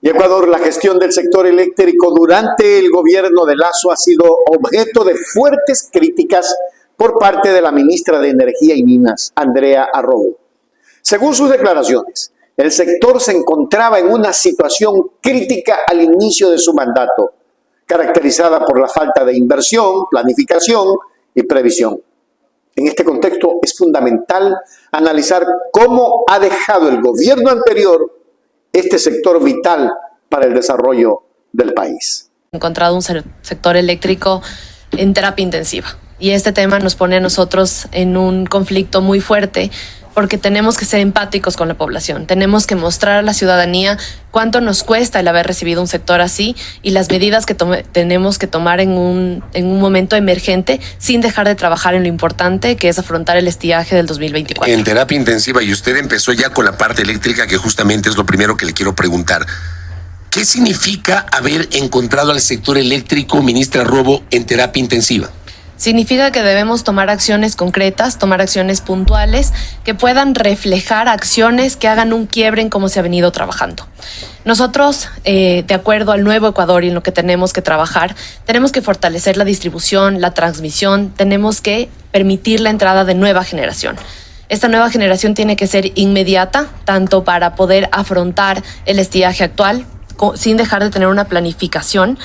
Y Ecuador, la gestión del sector eléctrico durante el gobierno de Lasso ha sido objeto de fuertes críticas por parte de la ministra de Energía y Minas, Andrea Arrobo. Según sus declaraciones, el sector se encontraba en una situación crítica al inicio de su mandato, caracterizada por la falta de inversión, planificación y previsión. En este contexto es fundamental analizar cómo ha dejado el gobierno anterior este sector vital para el desarrollo del país. Encontrado un sector eléctrico en terapia intensiva y este tema nos pone a nosotros en un conflicto muy fuerte porque tenemos que ser empáticos con la población, tenemos que mostrar a la ciudadanía cuánto nos cuesta el haber recibido un sector así y las medidas que tenemos que tomar en un momento emergente sin dejar de trabajar en lo importante que es afrontar el estiaje del 2024. En terapia intensiva, y usted empezó ya con la parte eléctrica, que justamente es lo primero que le quiero preguntar. ¿Qué significa haber encontrado al sector eléctrico, ministra Arrobo, en terapia intensiva? Significa que debemos tomar acciones concretas, tomar acciones puntuales que puedan reflejar acciones que hagan un quiebre en cómo se ha venido trabajando. Nosotros, de acuerdo al nuevo Ecuador y en lo que tenemos que trabajar, tenemos que fortalecer la distribución, la transmisión, tenemos que permitir la entrada de nueva generación. Esta nueva generación tiene que ser inmediata, tanto para poder afrontar el estiaje actual, sin dejar de tener una planificación,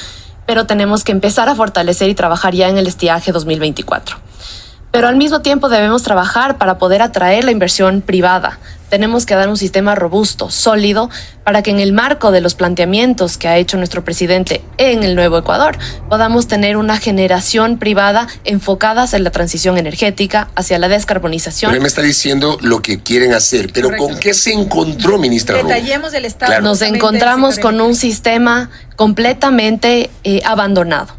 pero tenemos que empezar a fortalecer y trabajar ya en el estiaje 2024. Pero al mismo tiempo debemos trabajar para poder atraer la inversión privada. Tenemos que dar un sistema robusto, sólido, para que en el marco de los planteamientos que ha hecho nuestro presidente en el nuevo Ecuador, podamos tener una generación privada enfocada en la transición energética, hacia la descarbonización. Pero él me está diciendo lo que quieren hacer, pero Correcto. ¿con qué se encontró, ministra Arrobo? Detallemos el estado. Claro. Nos encontramos con un sistema completamente abandonado,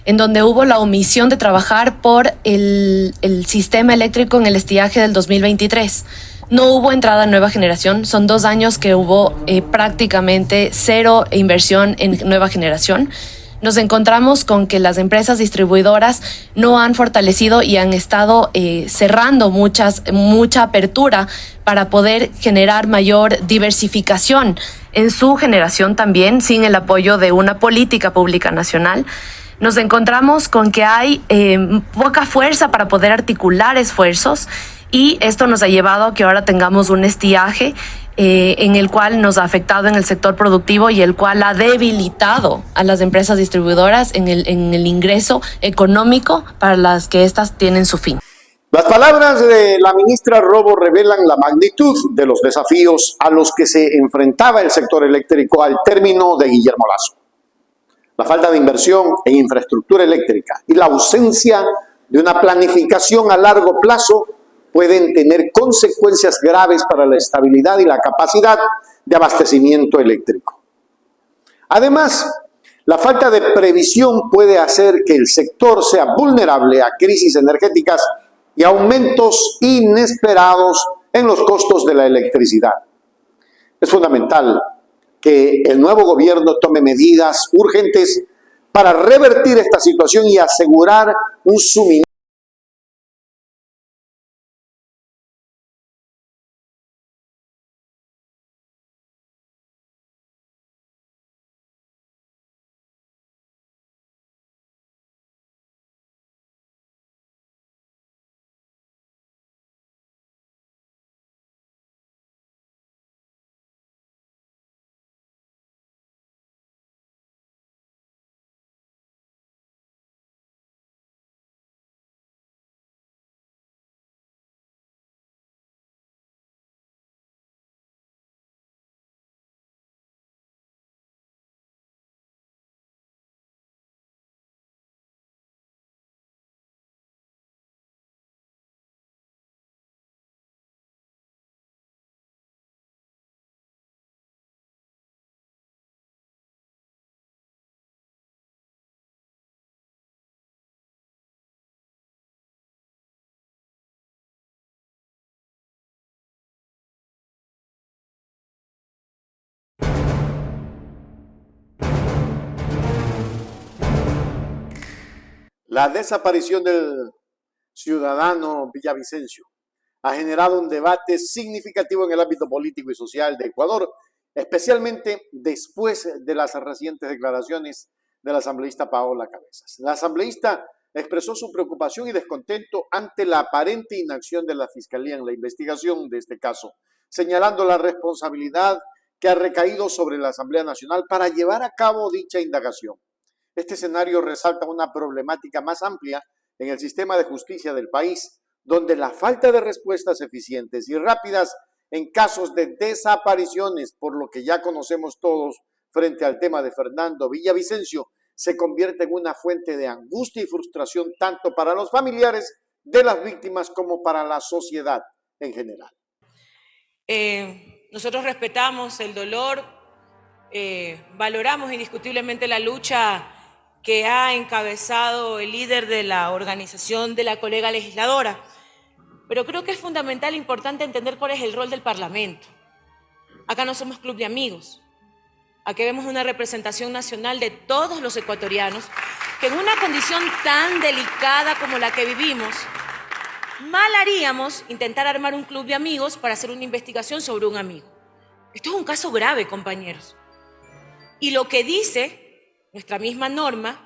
en donde hubo la omisión de trabajar por el sistema eléctrico en el estiaje del 2023. No hubo entrada en nueva generación, son 2 años que hubo prácticamente cero inversión en nueva generación. Nos encontramos con que las empresas distribuidoras no han fortalecido y han estado cerrando mucha apertura para poder generar mayor diversificación en su generación también, sin el apoyo de una política pública nacional. Nos encontramos con que hay poca fuerza para poder articular esfuerzos y esto nos ha llevado a que ahora tengamos un estiaje en el cual nos ha afectado en el sector productivo y el cual ha debilitado a las empresas distribuidoras en el ingreso económico para las que éstas tienen su fin. Las palabras de la ministra Arrobo revelan la magnitud de los desafíos a los que se enfrentaba el sector eléctrico al término de Guillermo Lasso. La falta de inversión en infraestructura eléctrica y la ausencia de una planificación a largo plazo pueden tener consecuencias graves para la estabilidad y la capacidad de abastecimiento eléctrico. Además, la falta de previsión puede hacer que el sector sea vulnerable a crisis energéticas y aumentos inesperados en los costos de la electricidad. Es fundamental que el nuevo gobierno tome medidas urgentes para revertir esta situación y asegurar un suministro La desaparición del ciudadano Villavicencio ha generado un debate significativo en el ámbito político y social de Ecuador, especialmente después de las recientes declaraciones de la asambleísta Paola Cabezas. La asambleísta expresó su preocupación y descontento ante la aparente inacción de la Fiscalía en la investigación de este caso, señalando la responsabilidad que ha recaído sobre la Asamblea Nacional para llevar a cabo dicha indagación. Este escenario resalta una problemática más amplia en el sistema de justicia del país, donde la falta de respuestas eficientes y rápidas en casos de desapariciones, por lo que ya conocemos todos frente al tema de Fernando Villavicencio, se convierte en una fuente de angustia y frustración tanto para los familiares de las víctimas como para la sociedad en general. Nosotros respetamos el dolor, valoramos indiscutiblemente la lucha que ha encabezado el líder de la organización de la colega legisladora, pero creo que es fundamental e importante entender cuál es el rol del Parlamento. Acá no somos club de amigos, aquí vemos una representación nacional de todos los ecuatorianos que en una condición tan delicada como la que vivimos, mal haríamos intentar armar un club de amigos para hacer una investigación sobre un amigo. Esto es un caso grave, compañeros. Y lo que dice nuestra misma norma,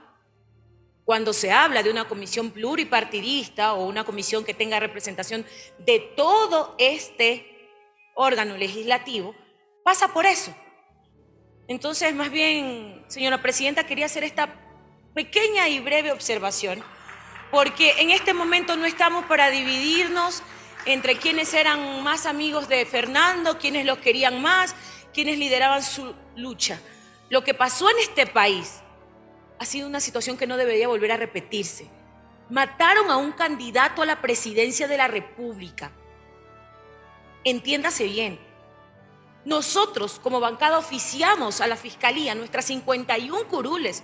cuando se habla de una comisión pluripartidista o una comisión que tenga representación de todo este órgano legislativo, pasa por eso. Entonces, más bien, señora presidenta, quería hacer esta pequeña y breve observación, porque en este momento no estamos para dividirnos entre quienes eran más amigos de Fernando, quienes los querían más, quienes lideraban su lucha. Lo que pasó en este país ha sido una situación que no debería volver a repetirse. Mataron a un candidato a la presidencia de la República. Entiéndase bien. Nosotros, como bancada, oficiamos a la Fiscalía, nuestras 51 curules,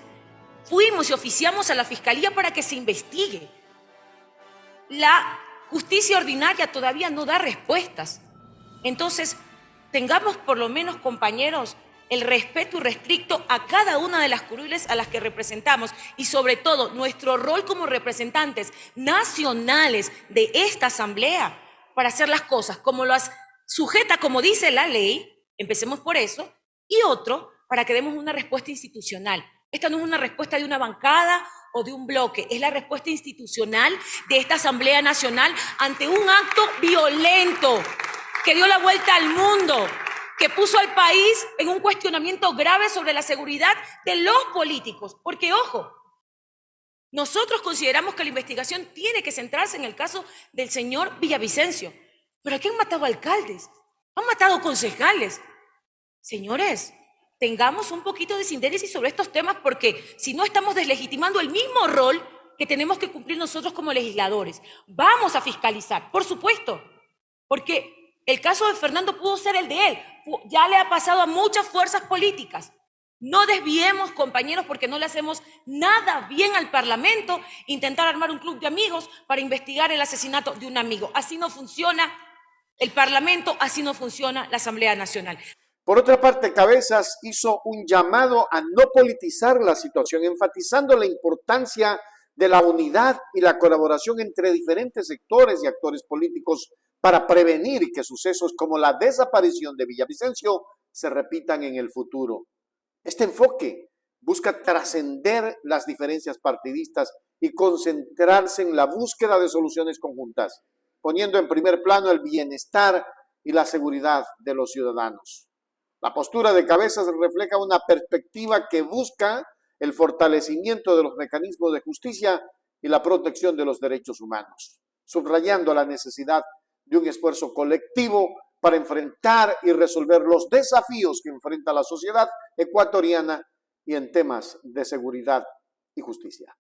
fuimos y oficiamos a la Fiscalía para que se investigue. La justicia ordinaria todavía no da respuestas. Entonces, tengamos por lo menos, compañeros, el respeto irrestricto a cada una de las curules a las que representamos y sobre todo nuestro rol como representantes nacionales de esta asamblea para hacer las cosas como las sujeta, como dice la ley, empecemos por eso, y otro, para que demos una respuesta institucional. Esta no es una respuesta de una bancada o de un bloque, es la respuesta institucional de esta Asamblea Nacional ante un acto violento que dio la vuelta al mundo, que puso al país en un cuestionamiento grave sobre la seguridad de los políticos. Porque, ojo, nosotros consideramos que la investigación tiene que centrarse en el caso del señor Villavicencio. Pero aquí han matado alcaldes, han matado concejales. Señores, tengamos un poquito de síntesis sobre estos temas porque si no estamos deslegitimando el mismo rol que tenemos que cumplir nosotros como legisladores. Vamos a fiscalizar, por supuesto, porque el caso de Fernando pudo ser el de él. Ya le ha pasado a muchas fuerzas políticas. No desviemos, compañeros, porque no le hacemos nada bien al Parlamento intentar armar un club de amigos para investigar el asesinato de un amigo. Así no funciona el Parlamento, así no funciona la Asamblea Nacional. Por otra parte, Cabezas hizo un llamado a no politizar la situación, enfatizando la importancia de la unidad y la colaboración entre diferentes sectores y actores políticos para prevenir que sucesos como la desaparición de Villavicencio se repitan en el futuro. Este enfoque busca trascender las diferencias partidistas y concentrarse en la búsqueda de soluciones conjuntas, poniendo en primer plano el bienestar y la seguridad de los ciudadanos. La postura de Cabezas refleja una perspectiva que busca el fortalecimiento de los mecanismos de justicia y la protección de los derechos humanos, subrayando la necesidad de un esfuerzo colectivo para enfrentar y resolver los desafíos que enfrenta la sociedad ecuatoriana y en temas de seguridad y justicia.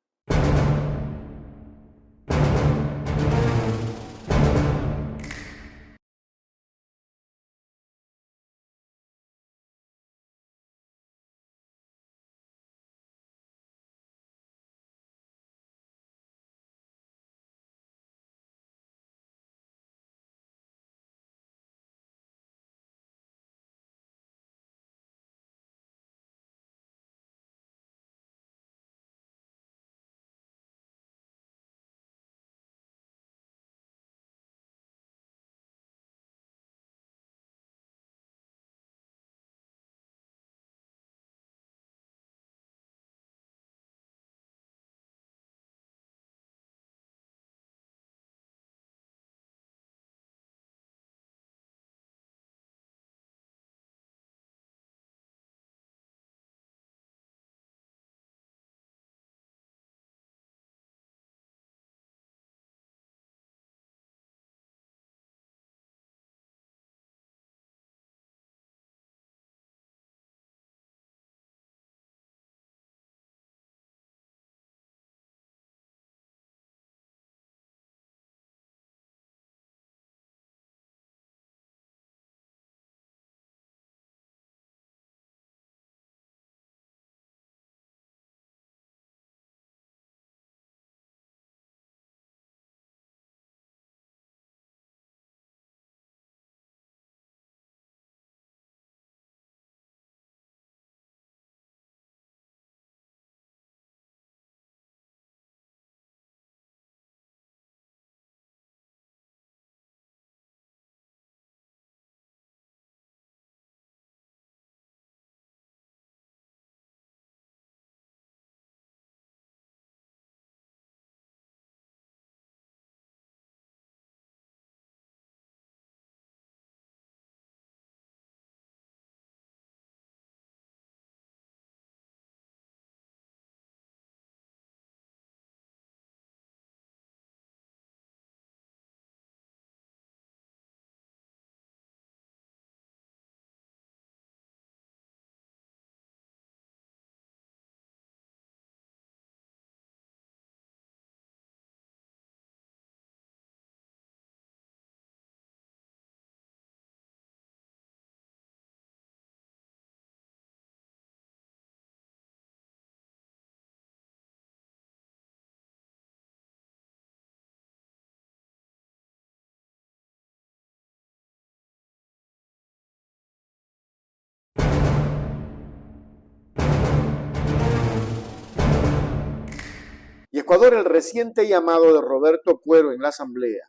Ecuador, el reciente llamado de Roberto Cuero en la Asamblea,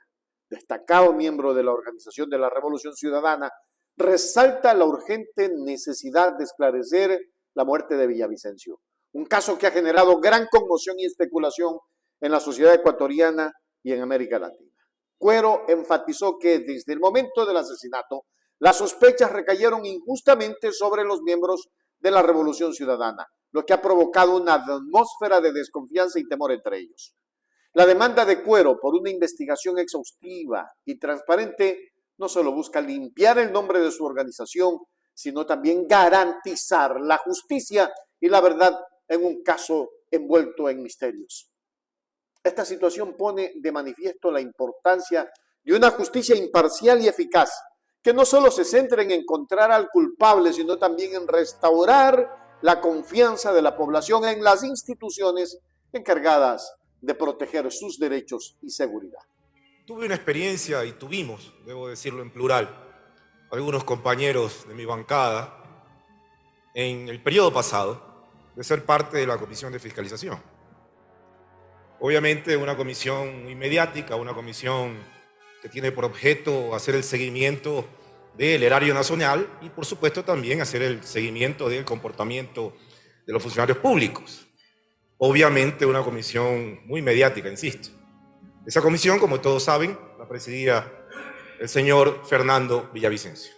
destacado miembro de la Organización de la Revolución Ciudadana, resalta la urgente necesidad de esclarecer la muerte de Villavicencio, un caso que ha generado gran conmoción y especulación en la sociedad ecuatoriana y en América Latina. Cuero enfatizó que desde el momento del asesinato, las sospechas recayeron injustamente sobre los miembros de la Revolución Ciudadana, lo que ha provocado una atmósfera de desconfianza y temor entre ellos. La demanda de Cuero por una investigación exhaustiva y transparente no solo busca limpiar el nombre de su organización, sino también garantizar la justicia y la verdad en un caso envuelto en misterios. Esta situación pone de manifiesto la importancia de una justicia imparcial y eficaz, que no solo se centre en encontrar al culpable, sino también en restaurar la confianza de la población en las instituciones encargadas de proteger sus derechos y seguridad. Tuve una experiencia, y tuvimos, debo decirlo en plural, algunos compañeros de mi bancada, en el periodo pasado, de ser parte de la Comisión de Fiscalización. Obviamente una comisión muy mediática, una comisión que tiene por objeto hacer el seguimiento del erario nacional y por supuesto también hacer el seguimiento del comportamiento de los funcionarios públicos. Obviamente una comisión muy mediática, insisto. Esa comisión, como todos saben, la presidía el señor Fernando Villavicencio.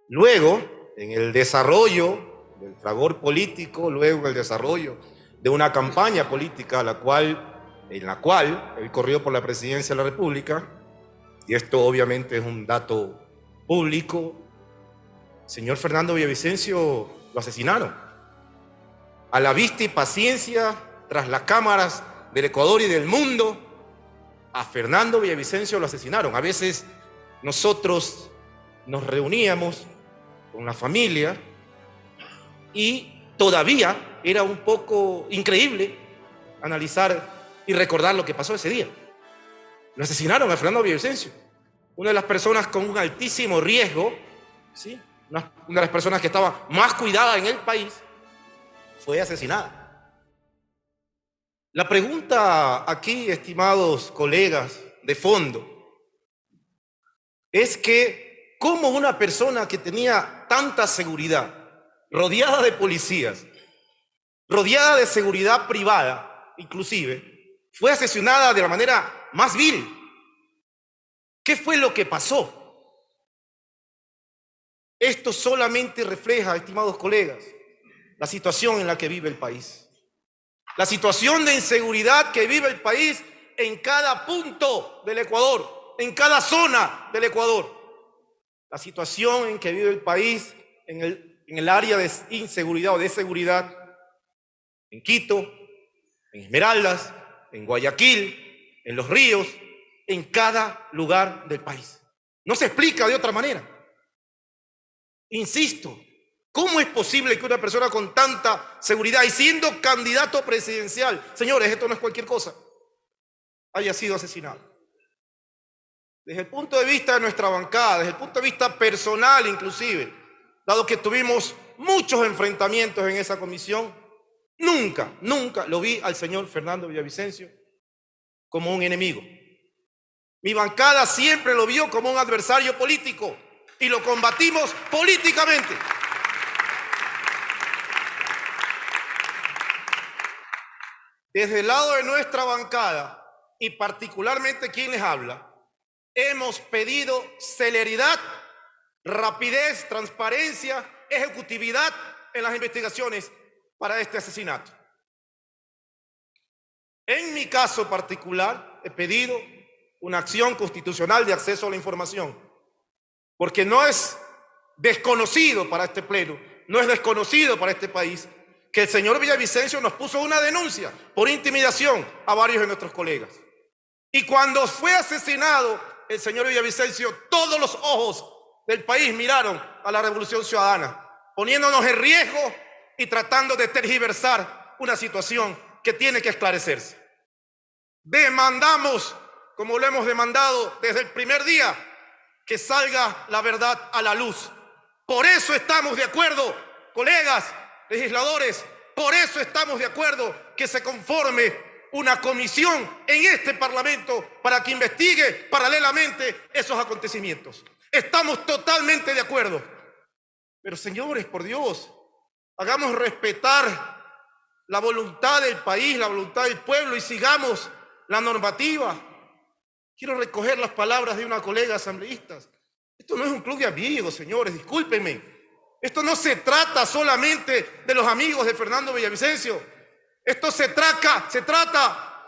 Luego, en el desarrollo del fragor político, luego en el desarrollo de una campaña política en la cual él corrió por la presidencia de la República, y esto obviamente es un dato público, señor Fernando Villavicencio lo asesinaron. A la vista y paciencia, tras las cámaras del Ecuador y del mundo, a Fernando Villavicencio lo asesinaron. A veces nosotros nos reuníamos con la familia y todavía era un poco increíble analizar y recordar lo que pasó ese día. Lo asesinaron a Fernando Villavicencio, una de las personas con un altísimo riesgo, ¿sí? Una de las personas que estaba más cuidada en el país, fue asesinada. La pregunta aquí, estimados colegas, de fondo, es que ¿cómo una persona que tenía tanta seguridad, rodeada de policías, rodeada de seguridad privada, inclusive, fue asesinada de la manera más vil? ¿Qué fue lo que pasó? Esto solamente refleja, estimados colegas, la situación en la que vive el país. La situación de inseguridad que vive el país en cada punto del Ecuador, en cada zona del Ecuador. La situación en que vive el país en el área de inseguridad o de seguridad, en Quito, en Esmeraldas, en Guayaquil, en Los Ríos, en cada lugar del país. No se explica de otra manera. Insisto, ¿cómo es posible que una persona con tanta seguridad y siendo candidato presidencial, señores, esto no es cualquier cosa, haya sido asesinado? Desde el punto de vista de nuestra bancada, desde el punto de vista personal inclusive, dado que tuvimos muchos enfrentamientos en esa comisión, nunca lo vi al señor Fernando Villavicencio como un enemigo. Mi bancada siempre lo vio como un adversario político y lo combatimos políticamente. Desde el lado de nuestra bancada, y particularmente quien les habla, hemos pedido celeridad, rapidez, transparencia, ejecutividad en las investigaciones para este asesinato. En mi caso particular, he pedido una acción constitucional de acceso a la información, porque no es desconocido para este pleno, no es desconocido para este país, que el señor Villavicencio nos puso una denuncia por intimidación a varios de nuestros colegas. Y cuando fue asesinado el señor Villavicencio, todos los ojos del país miraron a la Revolución Ciudadana, poniéndonos en riesgo y tratando de tergiversar una situación que tiene que esclarecerse. Demandamos, como lo hemos demandado desde el primer día, que salga la verdad a la luz. Por eso estamos de acuerdo, colegas legisladores, por eso estamos de acuerdo que se conforme una comisión en este Parlamento para que investigue paralelamente esos acontecimientos. Estamos totalmente de acuerdo. Pero señores, por Dios, hagamos respetar la voluntad del país, la voluntad del pueblo y sigamos la normativa. Quiero recoger las palabras de una colega asambleísta. Esto no es un club de amigos, señores, discúlpenme. Esto no se trata solamente de los amigos de Fernando Villavicencio. Esto se trata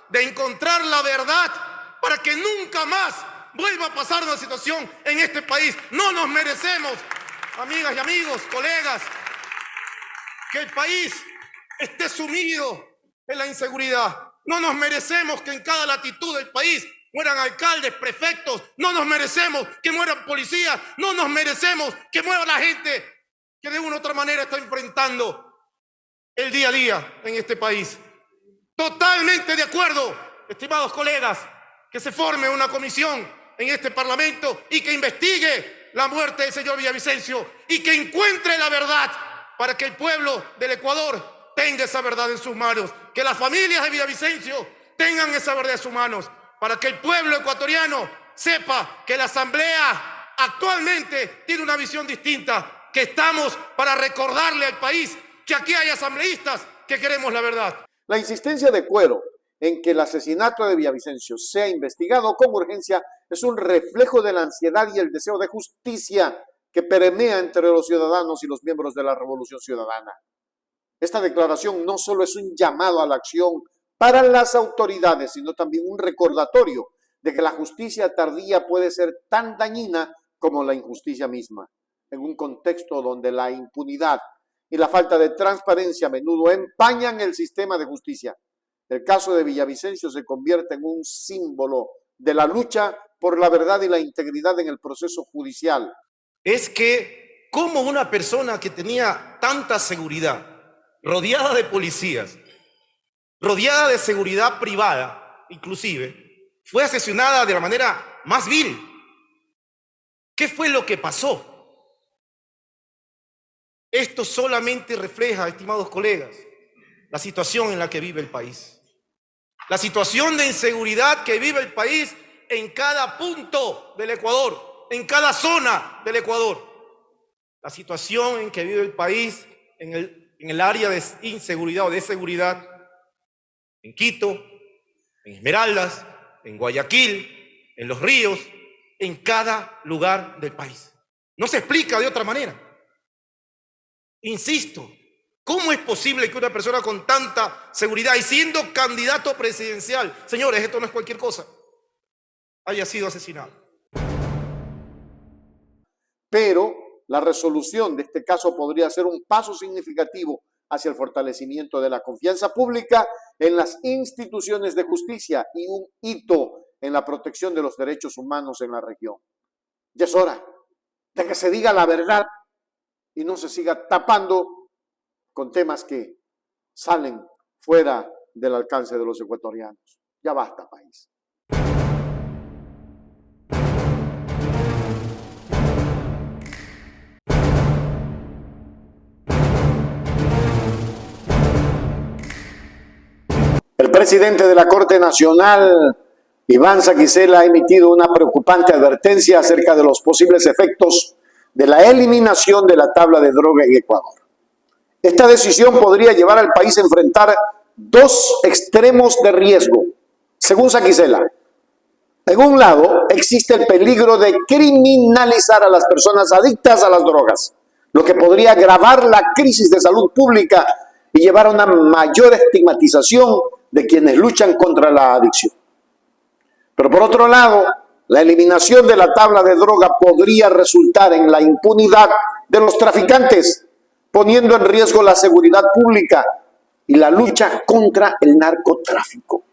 de encontrar la verdad para que nunca más vuelva a pasar una situación en este país. No nos merecemos, amigas y amigos, colegas, que el país esté sumido en la inseguridad. No nos merecemos que en cada latitud del país mueran alcaldes, prefectos. No nos merecemos que mueran policías. No nos merecemos que muera la gente que de una u otra manera está enfrentando el día a día en este país. Totalmente de acuerdo, estimados colegas, que se forme una comisión en este Parlamento y que investigue la muerte del señor Villavicencio y que encuentre la verdad para que el pueblo del Ecuador tenga esa verdad en sus manos, que las familias de Villavicencio tengan esa verdad en sus manos, para que el pueblo ecuatoriano sepa que la Asamblea actualmente tiene una visión distinta, que estamos para recordarle al país que aquí hay asambleístas que queremos la verdad. La insistencia de Cuero en que el asesinato de Villavicencio sea investigado con urgencia es un reflejo de la ansiedad y el deseo de justicia que permea entre los ciudadanos y los miembros de la Revolución Ciudadana. Esta declaración no solo es un llamado a la acción para las autoridades, sino también un recordatorio de que la justicia tardía puede ser tan dañina como la injusticia misma, en un contexto donde la impunidad y la falta de transparencia a menudo empañan el sistema de justicia. El caso de Villavicencio se convierte en un símbolo de la lucha por la verdad y la integridad en el proceso judicial. Es que como una persona que tenía tanta seguridad, rodeada de policías, rodeada de seguridad privada, inclusive, fue asesinada de la manera más vil. ¿Qué fue lo que pasó? Esto solamente refleja, estimados colegas, la situación en la que vive el país. La situación de inseguridad que vive el país en cada punto del Ecuador, en cada zona del Ecuador. La situación en que vive el país en el área de inseguridad o de seguridad, en Quito, en Esmeraldas, en Guayaquil, en Los Ríos, en cada lugar del país. No se explica de otra manera. Insisto, ¿cómo es posible que una persona con tanta seguridad y siendo candidato presidencial, señores, esto no es cualquier cosa, haya sido asesinado? Pero la resolución de este caso podría ser un paso significativo hacia el fortalecimiento de la confianza pública en las instituciones de justicia y un hito en la protección de los derechos humanos en la región. Ya es hora de que se diga la verdad y no se siga tapando con temas que salen fuera del alcance de los ecuatorianos. Ya basta, país. El presidente de la Corte Nacional, Iván Saquicela, ha emitido una preocupante advertencia acerca de los posibles efectos de la eliminación de la tabla de droga en Ecuador. Esta decisión podría llevar al país a enfrentar dos extremos de riesgo. Según Saquicela, en un lado existe el peligro de criminalizar a las personas adictas a las drogas, lo que podría agravar la crisis de salud pública y llevar a una mayor estigmatización de quienes luchan contra la adicción. Pero por otro lado, la eliminación de la tabla de droga podría resultar en la impunidad de los traficantes, poniendo en riesgo la seguridad pública y la lucha contra el narcotráfico.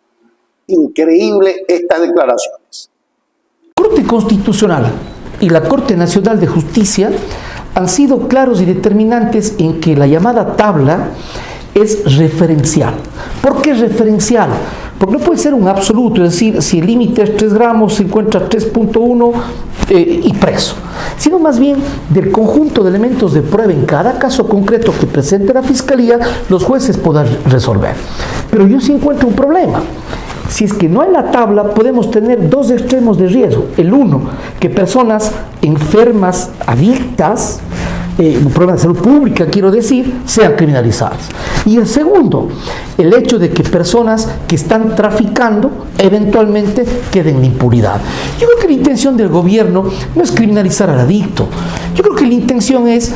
Increíble estas declaraciones. La Corte Constitucional y la Corte Nacional de Justicia han sido claros y determinantes en que la llamada tabla es referencial. ¿Por qué es referencial? Porque no puede ser un absoluto, es decir, si el límite es 3 gramos, se encuentra 3.1 y preso, sino más bien del conjunto de elementos de prueba en cada caso concreto que presente la Fiscalía, los jueces puedan resolver. Pero yo sí encuentro un problema. Si es que no hay la tabla, podemos tener dos extremos de riesgo. El uno, que personas enfermas, adictas, un problema de salud pública, quiero decir, sean criminalizadas. Y el segundo, el hecho de que personas que están traficando eventualmente queden en impunidad. Yo creo que la intención del gobierno no es criminalizar al adicto. Yo creo que la intención es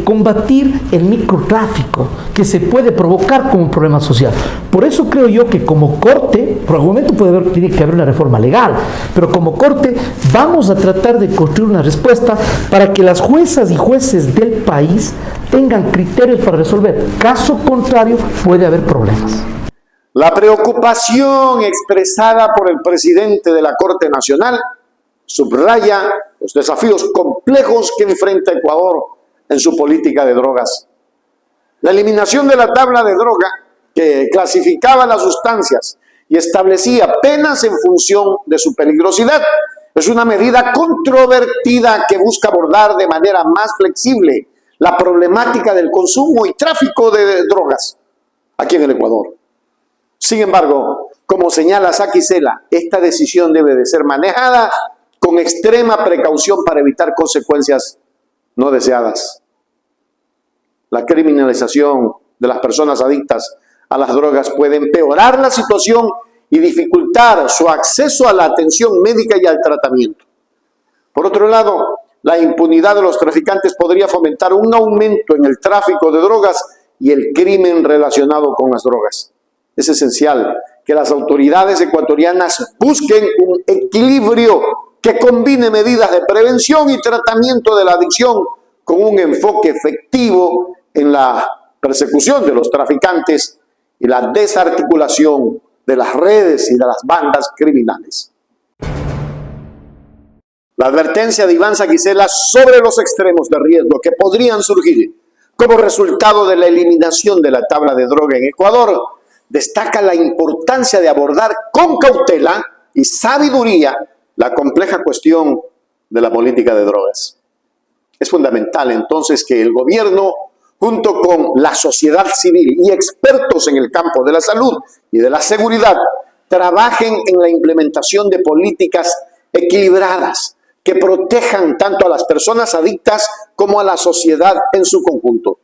combatir el microtráfico que se puede provocar como un problema social. Por eso creo yo que como Corte, por el momento tiene que haber una reforma legal, pero como Corte vamos a tratar de construir una respuesta para que las juezas y jueces del país tengan criterios para resolver. Caso contrario, puede haber problemas. La preocupación expresada por el presidente de la Corte Nacional subraya los desafíos complejos que enfrenta Ecuador en su política de drogas. La eliminación de la tabla de droga que clasificaba las sustancias y establecía penas en función de su peligrosidad es una medida controvertida que busca abordar de manera más flexible la problemática del consumo y tráfico de drogas aquí en el Ecuador. Sin embargo, como señala Saquicela, esta decisión debe de ser manejada con extrema precaución para evitar consecuencias no deseadas. La criminalización de las personas adictas a las drogas puede empeorar la situación y dificultar su acceso a la atención médica y al tratamiento. Por otro lado, la impunidad de los traficantes podría fomentar un aumento en el tráfico de drogas y el crimen relacionado con las drogas. Es esencial que las autoridades ecuatorianas busquen un equilibrio que combine medidas de prevención y tratamiento de la adicción con un enfoque efectivo en la persecución de los traficantes y la desarticulación de las redes y de las bandas criminales. La advertencia de Iván Saquicela sobre los extremos de riesgo que podrían surgir como resultado de la eliminación de la tabla de droga en Ecuador destaca la importancia de abordar con cautela y sabiduría la compleja cuestión de la política de drogas. Es fundamental entonces que el gobierno, junto con la sociedad civil y expertos en el campo de la salud y de la seguridad, trabajen en la implementación de políticas equilibradas que protejan tanto a las personas adictas como a la sociedad en su conjunto.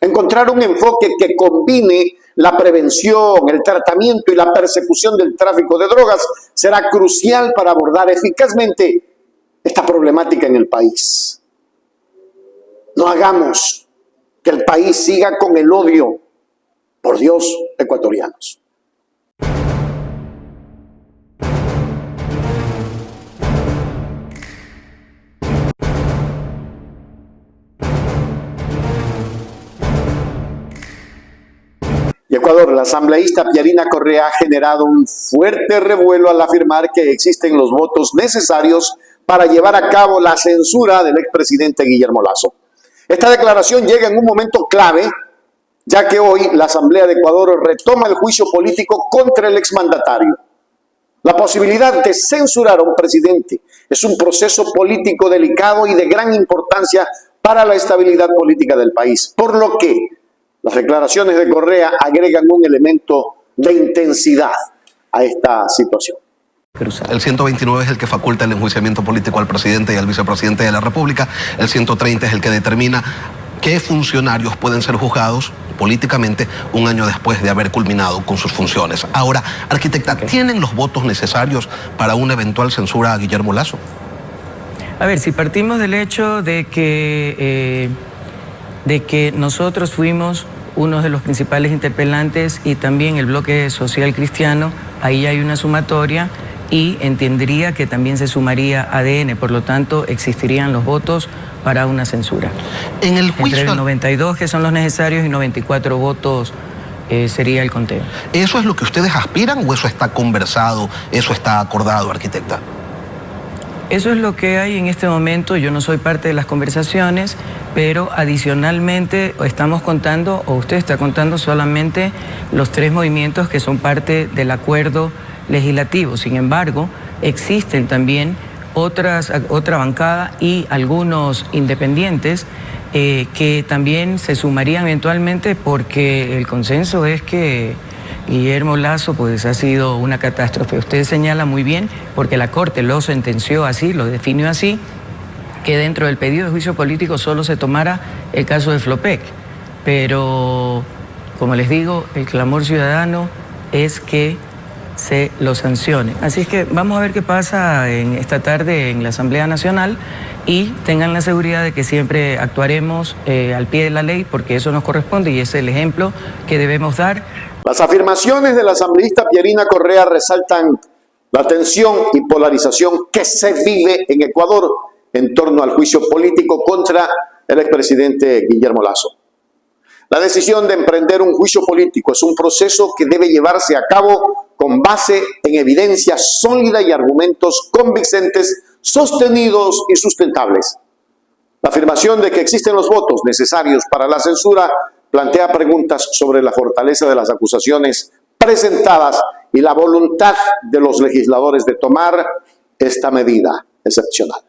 Encontrar un enfoque que combine la prevención, el tratamiento y la persecución del tráfico de drogas será crucial para abordar eficazmente esta problemática en el país. No hagamos que el país siga con el odio, por Dios, ecuatorianos. Y Ecuador, la asambleísta Piarina Correa ha generado un fuerte revuelo al afirmar que existen los votos necesarios para llevar a cabo la censura del expresidente Guillermo Lasso. Esta declaración llega en un momento clave, ya que hoy la Asamblea de Ecuador retoma el juicio político contra el exmandatario. La posibilidad de censurar a un presidente es un proceso político delicado y de gran importancia para la estabilidad política del país, por lo que las declaraciones de Correa agregan un elemento de intensidad a esta situación. El 129 es el que faculta el enjuiciamiento político al presidente y al vicepresidente de la República. El 130 es el que determina qué funcionarios pueden ser juzgados políticamente un año después de haber culminado con sus funciones. Ahora, arquitecta, ¿tienen los votos necesarios para una eventual censura a Guillermo Lasso? A ver, si partimos del hecho de que nosotros fuimos uno de los principales interpelantes y también el bloque social cristiano, ahí hay una sumatoria y entendería que también se sumaría ADN, por lo tanto existirían los votos para una censura. En el juicio... Entre 92 que son los necesarios y 94 votos sería el conteo. ¿Eso es lo que ustedes aspiran o eso está conversado, eso está acordado, arquitecta? Eso es lo que hay en este momento. Yo no soy parte de las conversaciones, pero adicionalmente estamos contando, o usted está contando solamente los 3 movimientos que son parte del acuerdo legislativo. Sin embargo, existen también otra bancada y algunos independientes que también se sumarían eventualmente porque el consenso es que Guillermo Lasso pues ha sido una catástrofe. Usted señala muy bien, porque la Corte lo sentenció así, lo definió así, que dentro del pedido de juicio político solo se tomara el caso de Flopec. Pero, como les digo, el clamor ciudadano es que se lo sancione. Así es que vamos a ver qué pasa esta tarde en la Asamblea Nacional y tengan la seguridad de que siempre actuaremos al pie de la ley, porque eso nos corresponde y es el ejemplo que debemos dar. Las afirmaciones de la asambleísta Pierina Correa resaltan la tensión y polarización que se vive en Ecuador en torno al juicio político contra el expresidente Guillermo Lasso. La decisión de emprender un juicio político es un proceso que debe llevarse a cabo con base en evidencia sólida y argumentos convincentes, sostenidos y sustentables. La afirmación de que existen los votos necesarios para la censura plantea preguntas sobre la fortaleza de las acusaciones presentadas y la voluntad de los legisladores de tomar esta medida excepcional.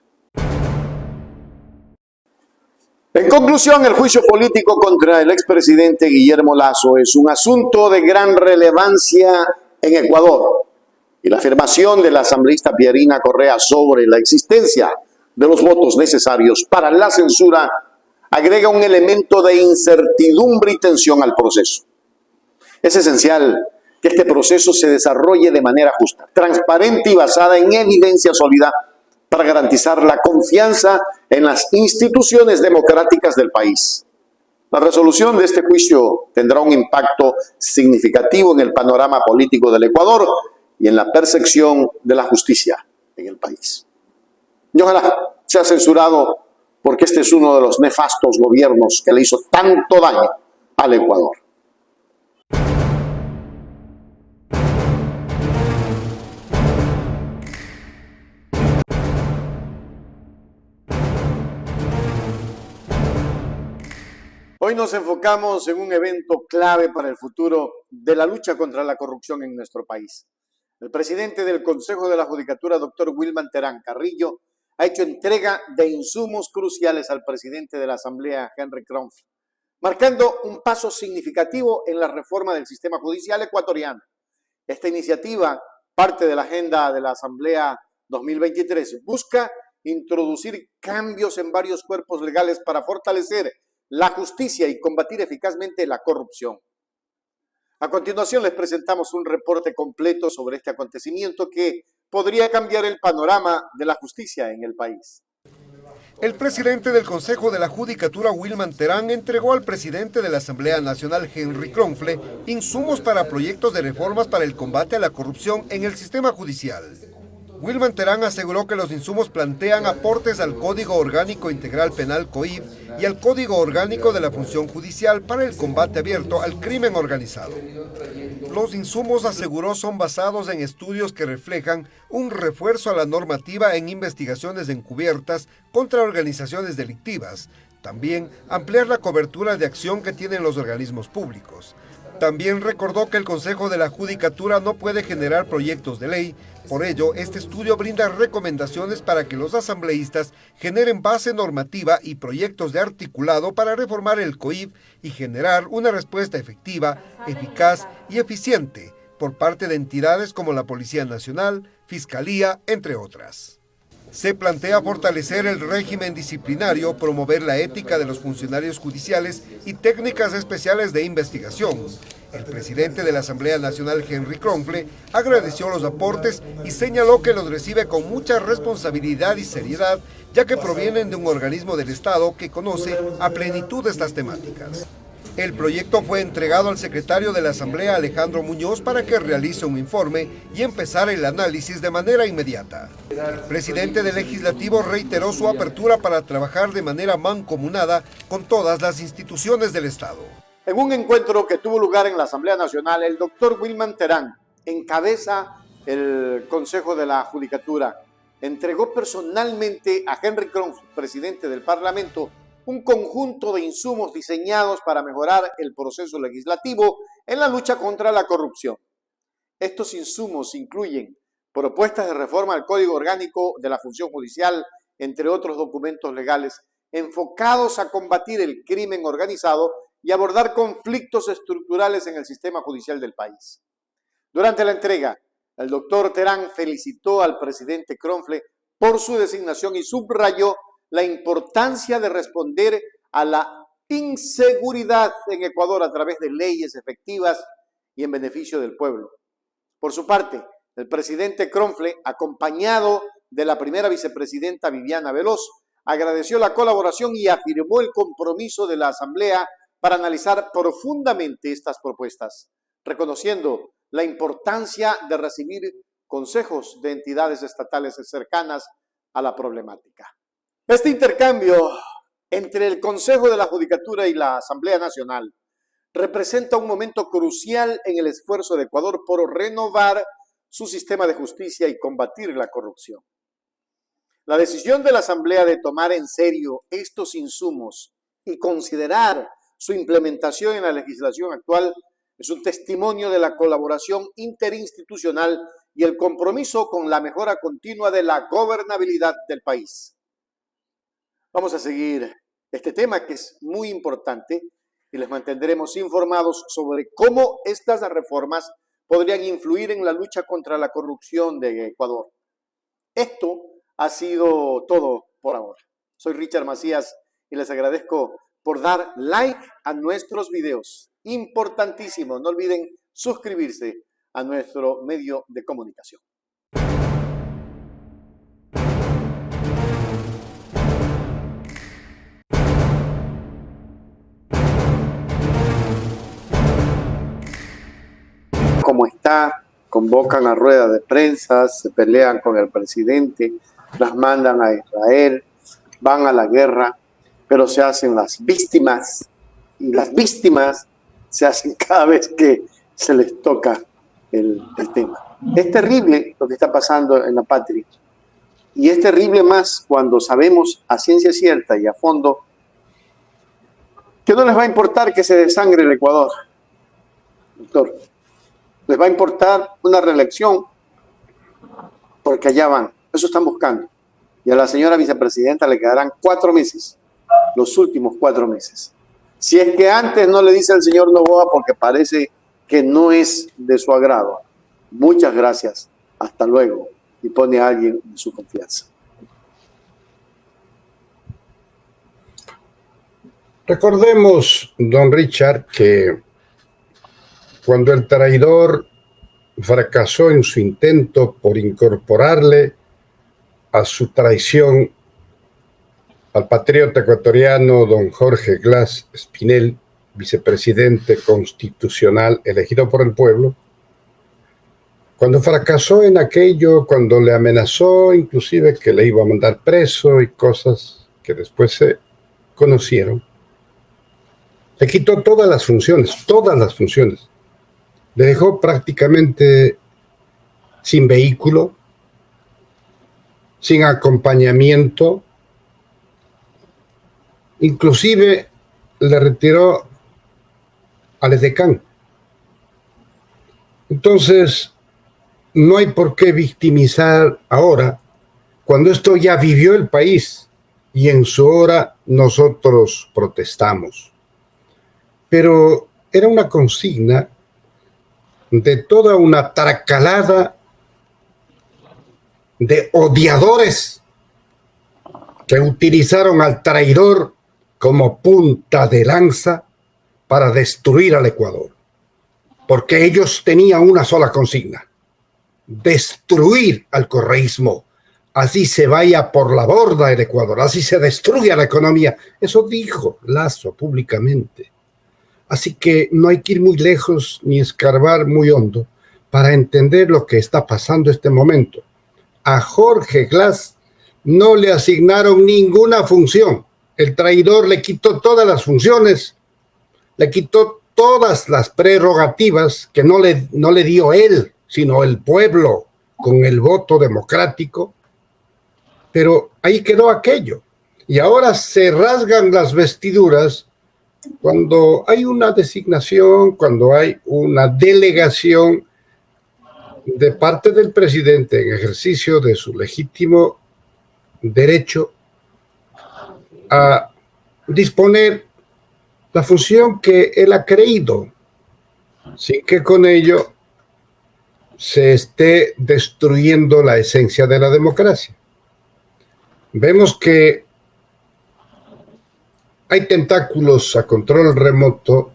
En conclusión, el juicio político contra el expresidente Guillermo Lasso es un asunto de gran relevancia en Ecuador, y la afirmación de la asambleísta Pierina Correa sobre la existencia de los votos necesarios para la censura agrega un elemento de incertidumbre y tensión al proceso. Es esencial que este proceso se desarrolle de manera justa, transparente y basada en evidencia sólida para garantizar la confianza en las instituciones democráticas del país. La resolución de este juicio tendrá un impacto significativo en el panorama político del Ecuador y en la percepción de la justicia en el país. Y ojalá sea censurado, porque este es uno de los nefastos gobiernos que le hizo tanto daño al Ecuador. Hoy nos enfocamos en un evento clave para el futuro de la lucha contra la corrupción en nuestro país. El presidente del Consejo de la Judicatura, doctor Wilman Terán Carrillo, ha hecho entrega de insumos cruciales al presidente de la Asamblea, Henry Kronfle, marcando un paso significativo en la reforma del sistema judicial ecuatoriano. Esta iniciativa, parte de la agenda de la Asamblea 2023, busca introducir cambios en varios cuerpos legales para fortalecer la justicia y combatir eficazmente la corrupción. A continuación les presentamos un reporte completo sobre este acontecimiento que podría cambiar el panorama de la justicia en el país. El presidente del Consejo de la Judicatura, Wilman Terán, entregó al presidente de la Asamblea Nacional, Henry Kronfle, insumos para proyectos de reformas para el combate a la corrupción en el sistema judicial. Wilman Terán aseguró que los insumos plantean aportes al Código Orgánico Integral Penal COIP y al Código Orgánico de la Función Judicial para el combate abierto al crimen organizado. Los insumos, aseguró, son basados en estudios que reflejan un refuerzo a la normativa en investigaciones encubiertas contra organizaciones delictivas, también ampliar la cobertura de acción que tienen los organismos públicos. También recordó que el Consejo de la Judicatura no puede generar proyectos de ley. Por ello, este estudio brinda recomendaciones para que los asambleístas generen base normativa y proyectos de articulado para reformar el COIP y generar una respuesta efectiva, eficaz y eficiente por parte de entidades como la Policía Nacional, Fiscalía, entre otras. Se plantea fortalecer el régimen disciplinario, promover la ética de los funcionarios judiciales y técnicas especiales de investigación. El presidente de la Asamblea Nacional, Henry Kronfle, agradeció los aportes y señaló que los recibe con mucha responsabilidad y seriedad, ya que provienen de un organismo del Estado que conoce a plenitud estas temáticas. El proyecto fue entregado al secretario de la Asamblea, Alejandro Muñoz, para que realice un informe y empezar el análisis de manera inmediata. El presidente del Legislativo reiteró su apertura para trabajar de manera mancomunada con todas las instituciones del Estado. En un encuentro que tuvo lugar en la Asamblea Nacional, el doctor Wilman Terán encabeza el Consejo de la Judicatura. Entregó personalmente a Henry Kronfle, presidente del Parlamento, un conjunto de insumos diseñados para mejorar el proceso legislativo en la lucha contra la corrupción. Estos insumos incluyen propuestas de reforma al Código Orgánico de la Función Judicial, entre otros documentos legales enfocados a combatir el crimen organizado y abordar conflictos estructurales en el sistema judicial del país. Durante la entrega, el doctor Terán felicitó al presidente Kronfle por su designación y subrayó la importancia de responder a la inseguridad en Ecuador a través de leyes efectivas y en beneficio del pueblo. Por su parte, el presidente Kronfle, acompañado de la primera vicepresidenta Viviana Veloz, agradeció la colaboración y afirmó el compromiso de la Asamblea para analizar profundamente estas propuestas, reconociendo la importancia de recibir consejos de entidades estatales cercanas a la problemática. Este intercambio entre el Consejo de la Judicatura y la Asamblea Nacional representa un momento crucial en el esfuerzo de Ecuador por renovar su sistema de justicia y combatir la corrupción. La decisión de la Asamblea de tomar en serio estos insumos y considerar su implementación en la legislación actual es un testimonio de la colaboración interinstitucional y el compromiso con la mejora continua de la gobernabilidad del país. Vamos a seguir este tema que es muy importante y les mantendremos informados sobre cómo estas reformas podrían influir en la lucha contra la corrupción de Ecuador. Esto ha sido todo por ahora. Soy Richard Macías y les agradezco por dar like a nuestros videos. Importantísimo, no olviden suscribirse a nuestro medio de comunicación. Como está, convocan a rueda de prensa, se pelean con el presidente, las mandan a Israel, van a la guerra, pero se hacen las víctimas, y las víctimas se hacen cada vez que se les toca el tema. Es terrible lo que está pasando en la patria, y es terrible más cuando sabemos a ciencia cierta y a fondo que no les va a importar que se desangre el Ecuador, doctor. Les va a importar una reelección porque allá van, eso están buscando. Y a la señora vicepresidenta le quedarán 4 meses, los últimos 4 meses. Si es que antes no le dice al señor Noboa porque parece que no es de su agrado. Muchas gracias, hasta luego, y pone a alguien de su confianza. Recordemos, don Richard, que cuando el traidor fracasó en su intento por incorporarle a su traición al patriota ecuatoriano don Jorge Glass Espinel, vicepresidente constitucional elegido por el pueblo, cuando fracasó en aquello, cuando le amenazó inclusive que le iba a mandar preso y cosas que después se conocieron, le quitó todas las funciones. Le dejó prácticamente sin vehículo, sin acompañamiento, inclusive le retiró al edecán. Entonces, no hay por qué victimizar ahora, cuando esto ya vivió el país y en su hora nosotros protestamos. Pero era una consigna de toda una tracalada de odiadores que utilizaron al traidor como punta de lanza para destruir al Ecuador. Porque ellos tenían una sola consigna: destruir al correísmo. Así se vaya por la borda el Ecuador, así se destruya la economía. Eso dijo Lasso públicamente. Así que no hay que ir muy lejos ni escarbar muy hondo para entender lo que está pasando en este momento. A Jorge Glass no le asignaron ninguna función. El traidor le quitó todas las funciones, le quitó todas las prerrogativas que no le dio él, sino el pueblo con el voto democrático. Pero ahí quedó aquello. Y ahora se rasgan las vestiduras cuando hay una designación, cuando hay una delegación de parte del presidente en ejercicio de su legítimo derecho a disponer la función que él ha creído, sin que con ello se esté destruyendo la esencia de la democracia. Vemos que hay tentáculos a control remoto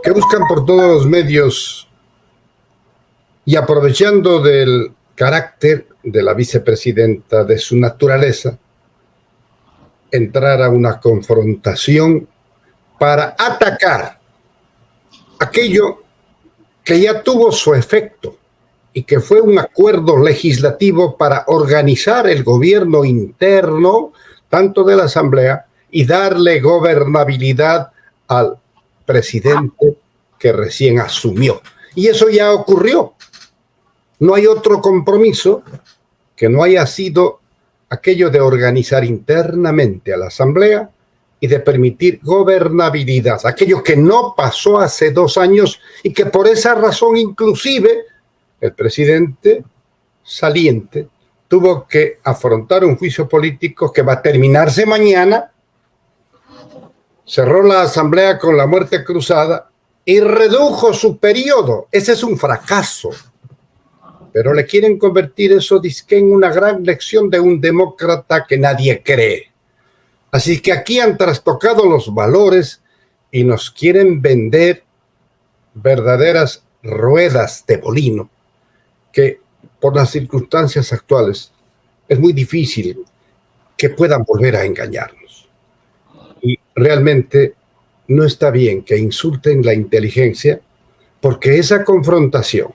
que buscan por todos los medios y aprovechando del carácter de la vicepresidenta, de su naturaleza, entrar a una confrontación para atacar aquello que ya tuvo su efecto y que fue un acuerdo legislativo para organizar el gobierno interno, tanto de la Asamblea, y darle gobernabilidad al presidente que recién asumió. Y eso ya ocurrió. No hay otro compromiso que no haya sido aquello de organizar internamente a la Asamblea y de permitir gobernabilidad, aquello que no pasó hace 2 años y que por esa razón inclusive el presidente saliente tuvo que afrontar un juicio político que va a terminarse mañana. Cerró la Asamblea con la muerte cruzada y redujo su periodo. Ese es un fracaso. Pero le quieren convertir eso dizque en una gran lección de un demócrata que nadie cree. Así que aquí han trastocado los valores y nos quieren vender verdaderas ruedas de molino que por las circunstancias actuales es muy difícil que puedan volver a engañarnos. Y realmente no está bien que insulten la inteligencia, porque esa confrontación,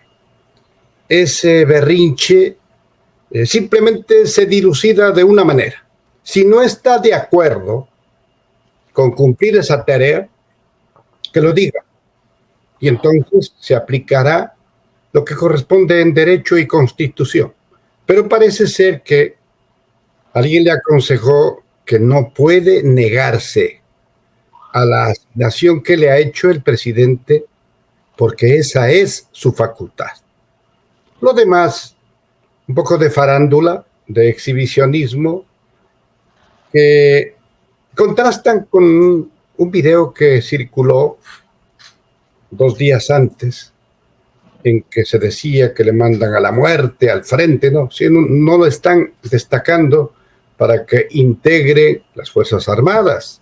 ese berrinche, simplemente se dilucida de una manera. Si no está de acuerdo con cumplir esa tarea, que lo diga. Y entonces se aplicará lo que corresponde en derecho y constitución. Pero parece ser que alguien le aconsejó que no puede negarse a la asignación que le ha hecho el presidente, porque esa es su facultad. Lo demás, un poco de farándula, de exhibicionismo, que contrastan con un video que circuló 2 días antes, en que se decía que le mandan a la muerte, al frente, ¿no? Si no lo están destacando para que integre las Fuerzas Armadas,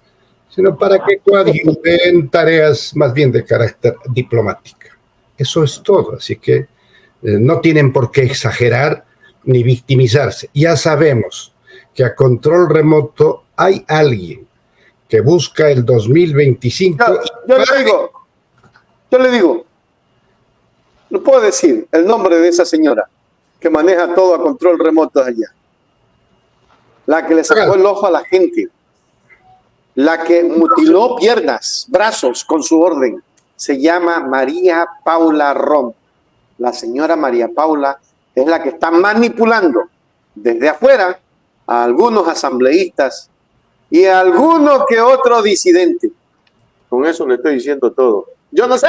sino para que coadyuven tareas más bien de carácter diplomática. Eso es todo, así que no tienen por qué exagerar ni victimizarse. Ya sabemos que a control remoto hay alguien que busca el 2025. Yo le digo, no puedo decir el nombre de esa señora que maneja todo a control remoto allá. La que le sacó el ojo a la gente, la que mutiló piernas, brazos con su orden, se llama María Paula Rom. La señora María Paula es la que está manipulando desde afuera a algunos asambleístas y a alguno que otro disidente. Con eso le estoy diciendo todo. Yo no sé.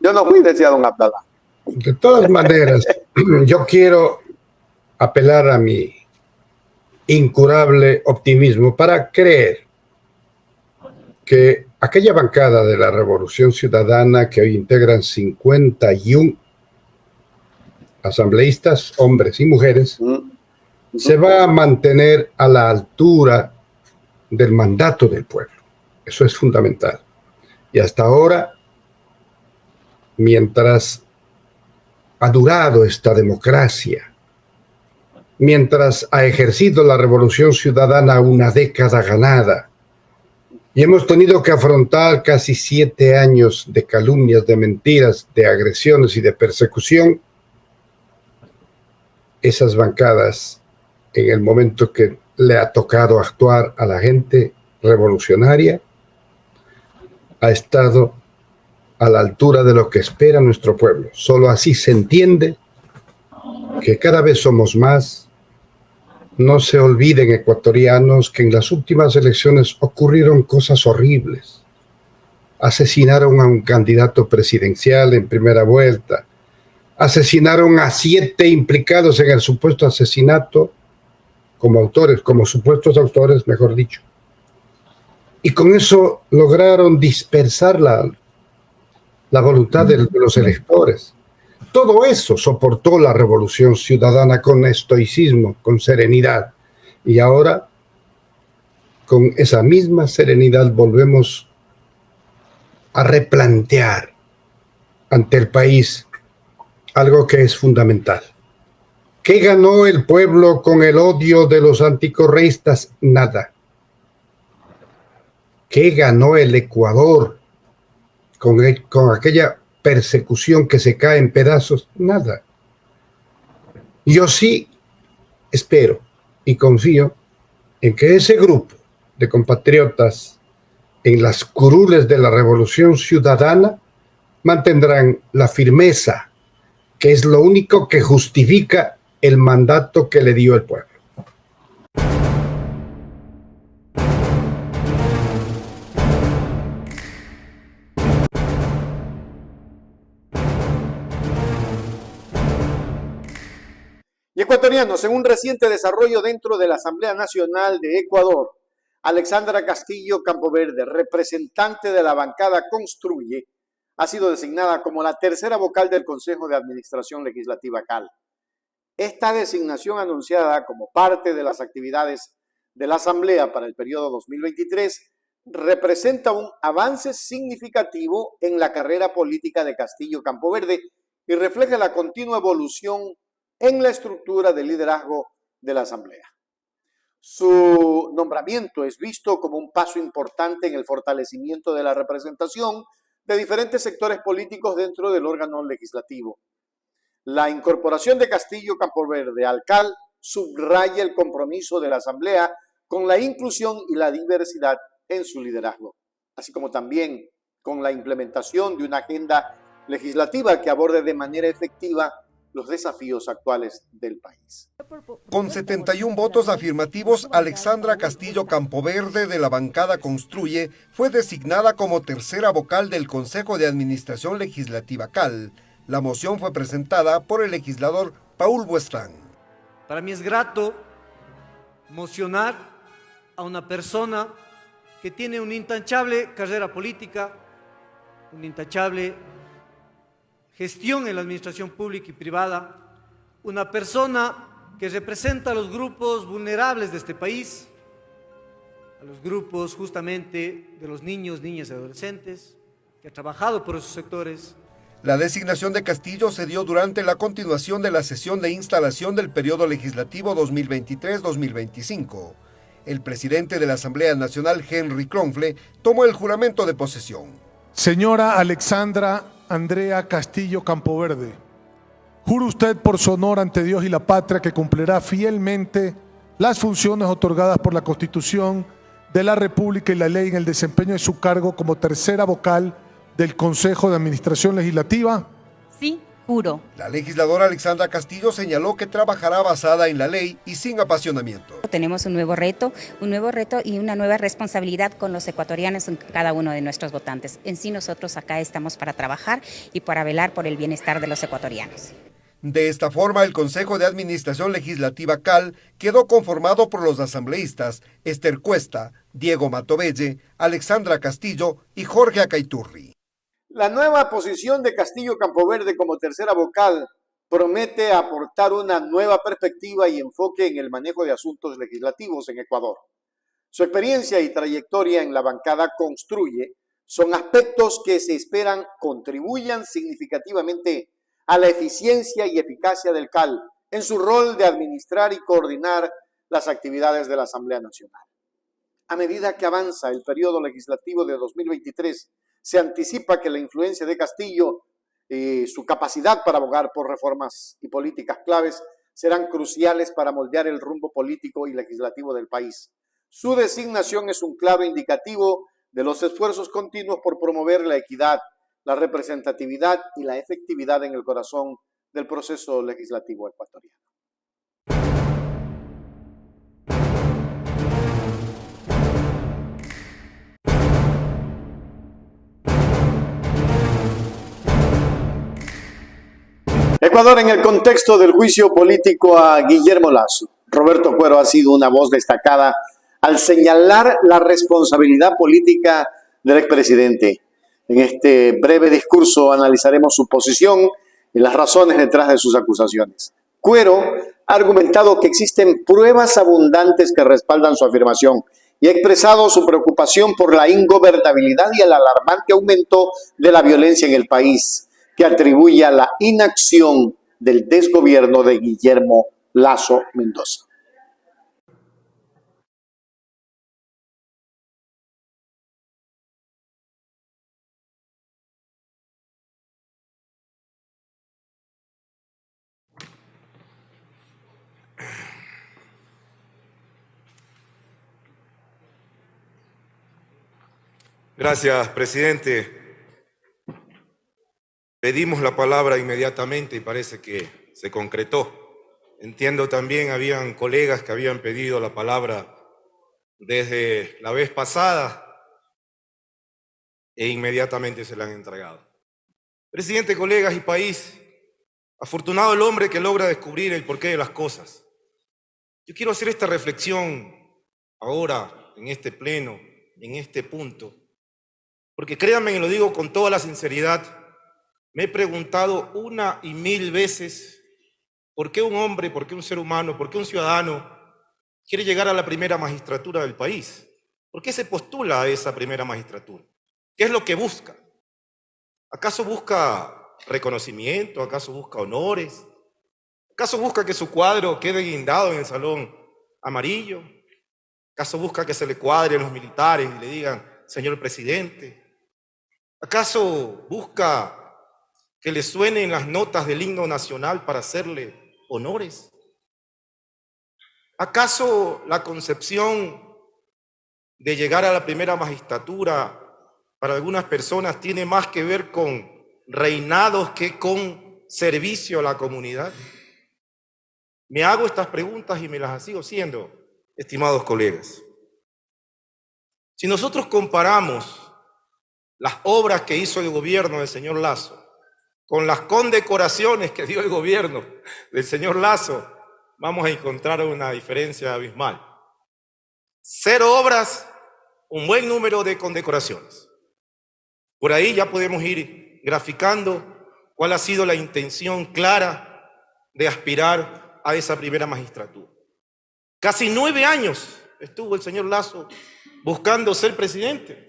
Yo no fui, decía don Abdalá. De todas maneras, yo quiero apelar a mi incurable optimismo para creer que aquella bancada de la Revolución Ciudadana que hoy integran 51 asambleístas, hombres y mujeres, se va a mantener a la altura del mandato del pueblo. Eso es fundamental. Y hasta ahora, mientras ha durado esta democracia, mientras ha ejercido la Revolución Ciudadana una década ganada, y hemos tenido que afrontar casi 7 años de calumnias, de mentiras, de agresiones y de persecución, esas bancadas, en el momento que le ha tocado actuar a la gente revolucionaria, ha estado a la altura de lo que espera nuestro pueblo. Solo así se entiende que cada vez somos más. No se olviden, ecuatorianos, que en las últimas elecciones ocurrieron cosas horribles. Asesinaron a un candidato presidencial en primera vuelta. Asesinaron a 7 implicados en el supuesto asesinato como autores, como supuestos autores, mejor dicho. y con eso lograron dispersar la voluntad de los electores. Todo eso soportó la Revolución Ciudadana con estoicismo, con serenidad. Y ahora, con esa misma serenidad, volvemos a replantear ante el país algo que es fundamental. ¿Qué ganó el pueblo con el odio de los anticorreístas? Nada. ¿Qué ganó el Ecuador con aquella persecución que se cae en pedazos? Nada. Yo sí espero y confío en que ese grupo de compatriotas en las curules de la Revolución Ciudadana mantendrán la firmeza, que es lo único que justifica el mandato que le dio el pueblo. Y ecuatorianos, en un reciente desarrollo dentro de la Asamblea Nacional de Ecuador, Alexandra Castillo Campoverde, representante de la bancada Construye, ha sido designada como la tercera vocal del Consejo de Administración Legislativa CAL. Esta designación, anunciada como parte de las actividades de la Asamblea para el periodo 2023, representa un avance significativo en la carrera política de Castillo Campoverde y refleja la continua evolución en la estructura de liderazgo de la Asamblea. Su nombramiento es visto como un paso importante en el fortalecimiento de la representación de diferentes sectores políticos dentro del órgano legislativo. La incorporación de Castillo Campoverde al CAL subraya el compromiso de la Asamblea con la inclusión y la diversidad en su liderazgo, así como también con la implementación de una agenda legislativa que aborde de manera efectiva los desafíos actuales del país. Con 71 votos afirmativos, Alexandra Castillo Campoverde de la bancada Construye fue designada como tercera vocal del Consejo de Administración Legislativa CAL. La moción fue presentada por el legislador Paul Buestrán. Para mí es grato mocionar a una persona que tiene una intachable carrera política, una intachable gestión en la administración pública y privada, una persona que representa a los grupos vulnerables de este país, a los grupos justamente de los niños, niñas y adolescentes, que ha trabajado por esos sectores. La designación de Castillo se dio durante la continuación de la sesión de instalación del periodo legislativo 2023-2025. El presidente de la Asamblea Nacional, Henry Cronfle, tomó el juramento de posesión. Señora Alexandra Andrea Castillo Campoverde, juro usted por su honor ante Dios y la patria que cumplirá fielmente las funciones otorgadas por la Constitución de la República y la ley en el desempeño de su cargo como tercera vocal del Consejo de Administración Legislativa. Sí, juro. La legisladora Alexandra Castillo señaló que trabajará basada en la ley y sin apasionamiento. Tenemos un nuevo reto y una nueva responsabilidad con los ecuatorianos, en cada uno de nuestros votantes. En sí, nosotros acá estamos para trabajar y para velar por el bienestar de los ecuatorianos. De esta forma, el Consejo de Administración Legislativa CAL quedó conformado por los asambleístas Esther Cuesta, Diego Matovelle, Alexandra Castillo y Jorge Acaiturri. La nueva posición de Castillo Campoverde como tercera vocal promete aportar una nueva perspectiva y enfoque en el manejo de asuntos legislativos en Ecuador. Su experiencia y trayectoria en la bancada Construye son aspectos que se esperan contribuyan significativamente a la eficiencia y eficacia del CAL en su rol de administrar y coordinar las actividades de la Asamblea Nacional. A medida que avanza el periodo legislativo de 2023, se anticipa que la influencia de Castillo y su capacidad para abogar por reformas y políticas claves serán cruciales para moldear el rumbo político y legislativo del país. Su designación es un claro indicativo de los esfuerzos continuos por promover la equidad, la representatividad y la efectividad en el corazón del proceso legislativo ecuatoriano. Ecuador en el contexto del juicio político a Guillermo Lasso. Roberto Cuero ha sido una voz destacada al señalar la responsabilidad política del expresidente. En este breve discurso analizaremos su posición y las razones detrás de sus acusaciones. Cuero ha argumentado que existen pruebas abundantes que respaldan su afirmación y ha expresado su preocupación por la ingobernabilidad y el alarmante aumento de la violencia en el país, que atribuye a la inacción del desgobierno de Guillermo Lasso Mendoza. Gracias, presidente. Pedimos la palabra inmediatamente y parece que se concretó. Entiendo también habían colegas que habían pedido la palabra desde la vez pasada e inmediatamente se la han entregado. Presidente, colegas y país, afortunado el hombre que logra descubrir el porqué de las cosas. Yo quiero hacer esta reflexión ahora, en este pleno, en este punto, porque créanme, y lo digo con toda la sinceridad, me he preguntado una y mil veces por qué un hombre, por qué un ser humano, por qué un ciudadano quiere llegar a la primera magistratura del país. ¿Por qué se postula a esa primera magistratura? ¿Qué es lo que busca? ¿Acaso busca reconocimiento? ¿Acaso busca honores? ¿Acaso busca que su cuadro quede guindado en el salón amarillo? ¿Acaso busca que se le cuadren los militares y le digan, señor presidente? ¿Acaso busca que le suenen las notas del himno nacional para hacerle honores? ¿Acaso la concepción de llegar a la primera magistratura para algunas personas tiene más que ver con reinados que con servicio a la comunidad? Me hago estas preguntas y me las sigo haciendo, estimados colegas. Si nosotros comparamos las obras que hizo el gobierno del señor Lasso con las condecoraciones que dio el gobierno del señor Lasso, vamos a encontrar una diferencia abismal. 0 obras, un buen número de condecoraciones. Por ahí ya podemos ir graficando cuál ha sido la intención clara de aspirar a esa primera magistratura. Casi 9 años estuvo el señor Lasso buscando ser presidente.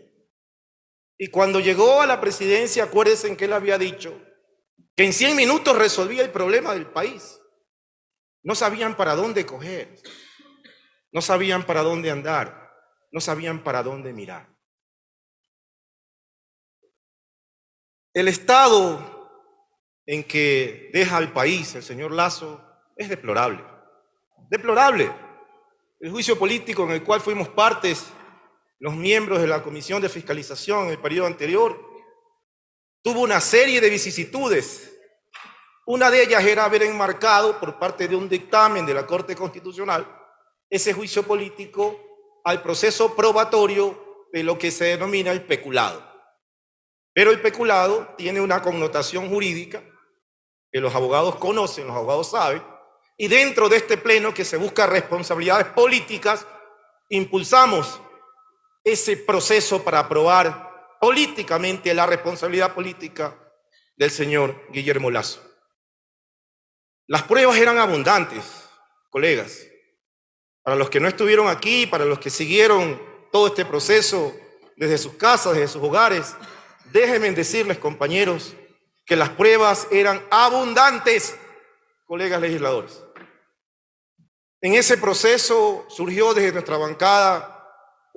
Y cuando llegó a la presidencia, acuérdense que él había dicho que en 100 minutos resolvía el problema del país. No sabían para dónde coger, no sabían para dónde andar, no sabían para dónde mirar. El estado en que deja al país el señor Lasso es deplorable. Deplorable. El juicio político en el cual fuimos partes los miembros de la Comisión de Fiscalización en el periodo anterior tuvo una serie de vicisitudes. Una de ellas era haber enmarcado por parte de un dictamen de la Corte Constitucional ese juicio político al proceso probatorio de lo que se denomina el peculado. Pero el peculado tiene una connotación jurídica que los abogados conocen, los abogados saben, y dentro de este pleno que se busca responsabilidades políticas, impulsamos ese proceso para aprobar políticamente la responsabilidad política del señor Guillermo Lasso. Las pruebas eran abundantes, colegas. Para los que no estuvieron aquí, para los que siguieron todo este proceso desde sus casas, desde sus hogares, déjenme decirles, compañeros, que las pruebas eran abundantes, colegas legisladores. En ese proceso surgió desde nuestra bancada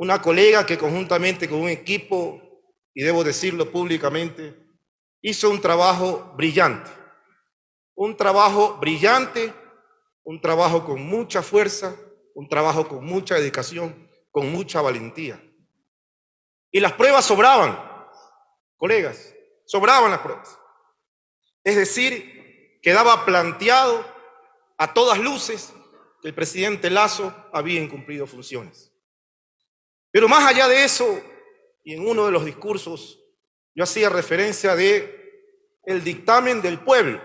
una colega que conjuntamente con un equipo, y debo decirlo públicamente, hizo un trabajo brillante. Un trabajo brillante, un trabajo con mucha fuerza, un trabajo con mucha dedicación, con mucha valentía. Y las pruebas sobraban, colegas, sobraban las pruebas. Es decir, quedaba planteado a todas luces que el presidente Lasso había incumplido funciones. Pero más allá de eso, y en uno de los discursos, yo hacía referencia de el dictamen del pueblo,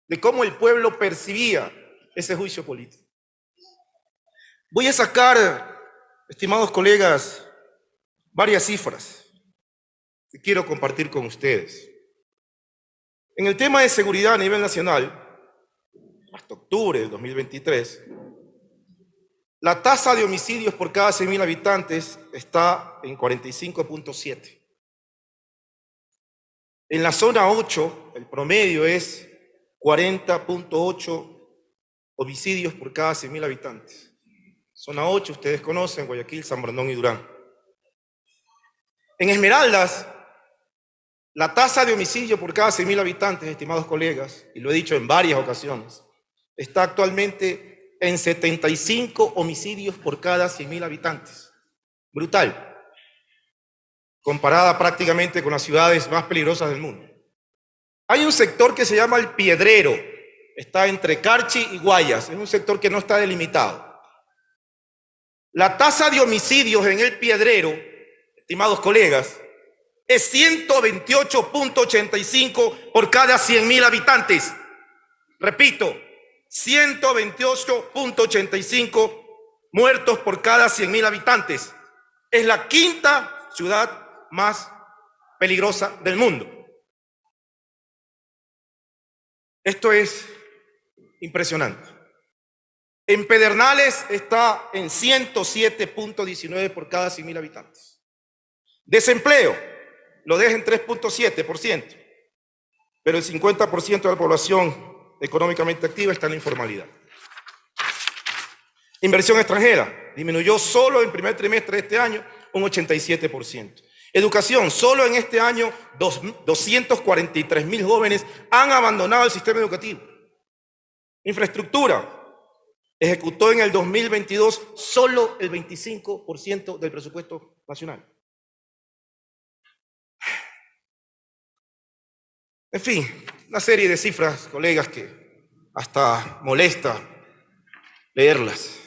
de cómo el pueblo percibía ese juicio político. Voy a sacar Estimados colegas, varias cifras que quiero compartir con ustedes. En el tema de seguridad a nivel nacional, hasta octubre del 2023, la tasa de homicidios por cada 100.000 habitantes está en 45.7. En la zona 8, el promedio es 40.8 homicidios por cada 100.000 habitantes. Zona 8, ustedes conocen, Guayaquil, San Bernardino y Durán. En Esmeraldas, la tasa de homicidio por cada 100.000 habitantes, estimados colegas, y lo he dicho en varias ocasiones, está actualmente en 75 homicidios por cada 100.000 habitantes. Brutal. Comparada prácticamente con las ciudades más peligrosas del mundo. Hay un sector que se llama El Piedrero, está entre Carchi y Guayas, es un sector que no está delimitado. La tasa de homicidios en El Piedrero, estimados colegas, es 128.85 por cada 100.000 habitantes. Repito, 128.85 muertos por cada 100.000 habitantes. Es la quinta ciudad más peligrosa del mundo. Esto es impresionante. En Pedernales está en 107.19 por cada 100.000 habitantes. Desempleo, lo deja en 3.7%, pero el 50% de la población económicamente activa está en la informalidad. Inversión extranjera, disminuyó solo en el primer trimestre de este año un 87%. Educación, solo en este año 243.000 jóvenes han abandonado el sistema educativo. Infraestructura, ejecutó en el 2022 solo el 25% del presupuesto nacional. En fin, una serie de cifras, colegas, que hasta molesta leerlas.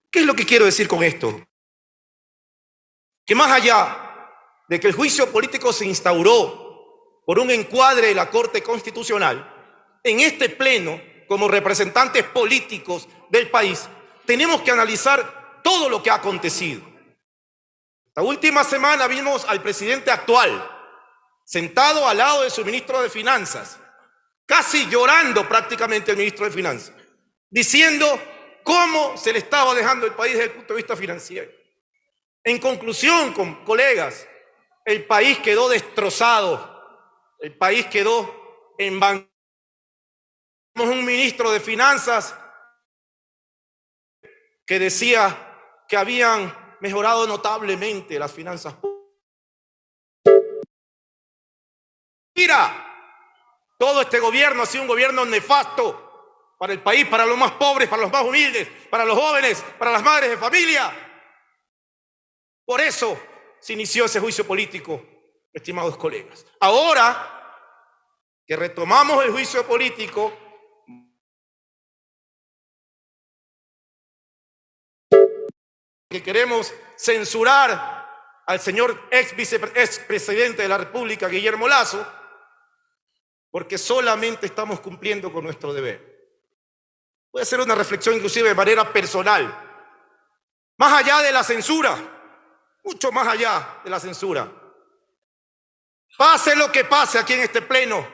¿Qué es lo que quiero decir con esto? Que más allá de que el juicio político se instauró por un encuadre de la Corte Constitucional, en este pleno, como representantes políticos del país, tenemos que analizar todo lo que ha acontecido. La última semana vimos al presidente actual sentado al lado de su ministro de Finanzas, casi llorando prácticamente el ministro de Finanzas, diciendo cómo se le estaba dejando el país desde el punto de vista financiero. En conclusión, colegas, el país quedó destrozado, el país quedó en bancarrota. Tenemos un ministro de Finanzas que decía que habían mejorado notablemente las finanzas públicas. Mira, todo este gobierno ha sido un gobierno nefasto para el país, para los más pobres, para los más humildes, para los jóvenes, para las madres de familia. Por eso se inició ese juicio político, estimados colegas. Ahora que retomamos el juicio político, que queremos censurar al señor expresidente de la República, Guillermo Lasso, porque solamente estamos cumpliendo con nuestro deber. Voy a hacer una reflexión inclusive de manera personal. Más allá de la censura, mucho más allá de la censura. Pase lo que pase aquí en este pleno,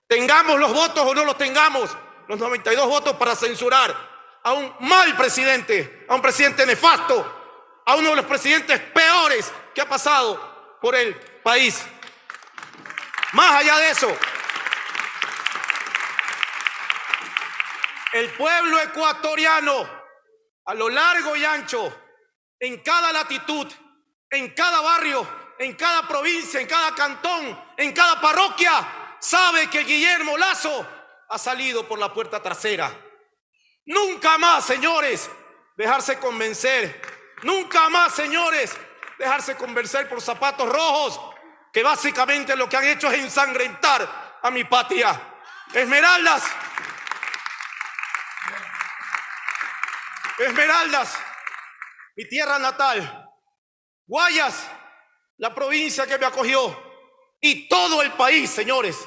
tengamos los votos o no los tengamos, los 92 votos para censurar a un mal presidente, a un presidente nefasto, a uno de los presidentes peores que ha pasado por el país. Más allá de eso, el pueblo ecuatoriano, a lo largo y ancho, en cada latitud, en cada barrio, en cada provincia, en cada cantón, en cada parroquia, sabe que Guillermo Lasso ha salido por la puerta trasera. Nunca más, señores, dejarse convencer. Nunca más, señores, dejarse convencer por zapatos rojos, que básicamente lo que han hecho es ensangrentar a mi patria. Esmeraldas, mi tierra natal. Guayas, la provincia que me acogió. Y todo el país, señores,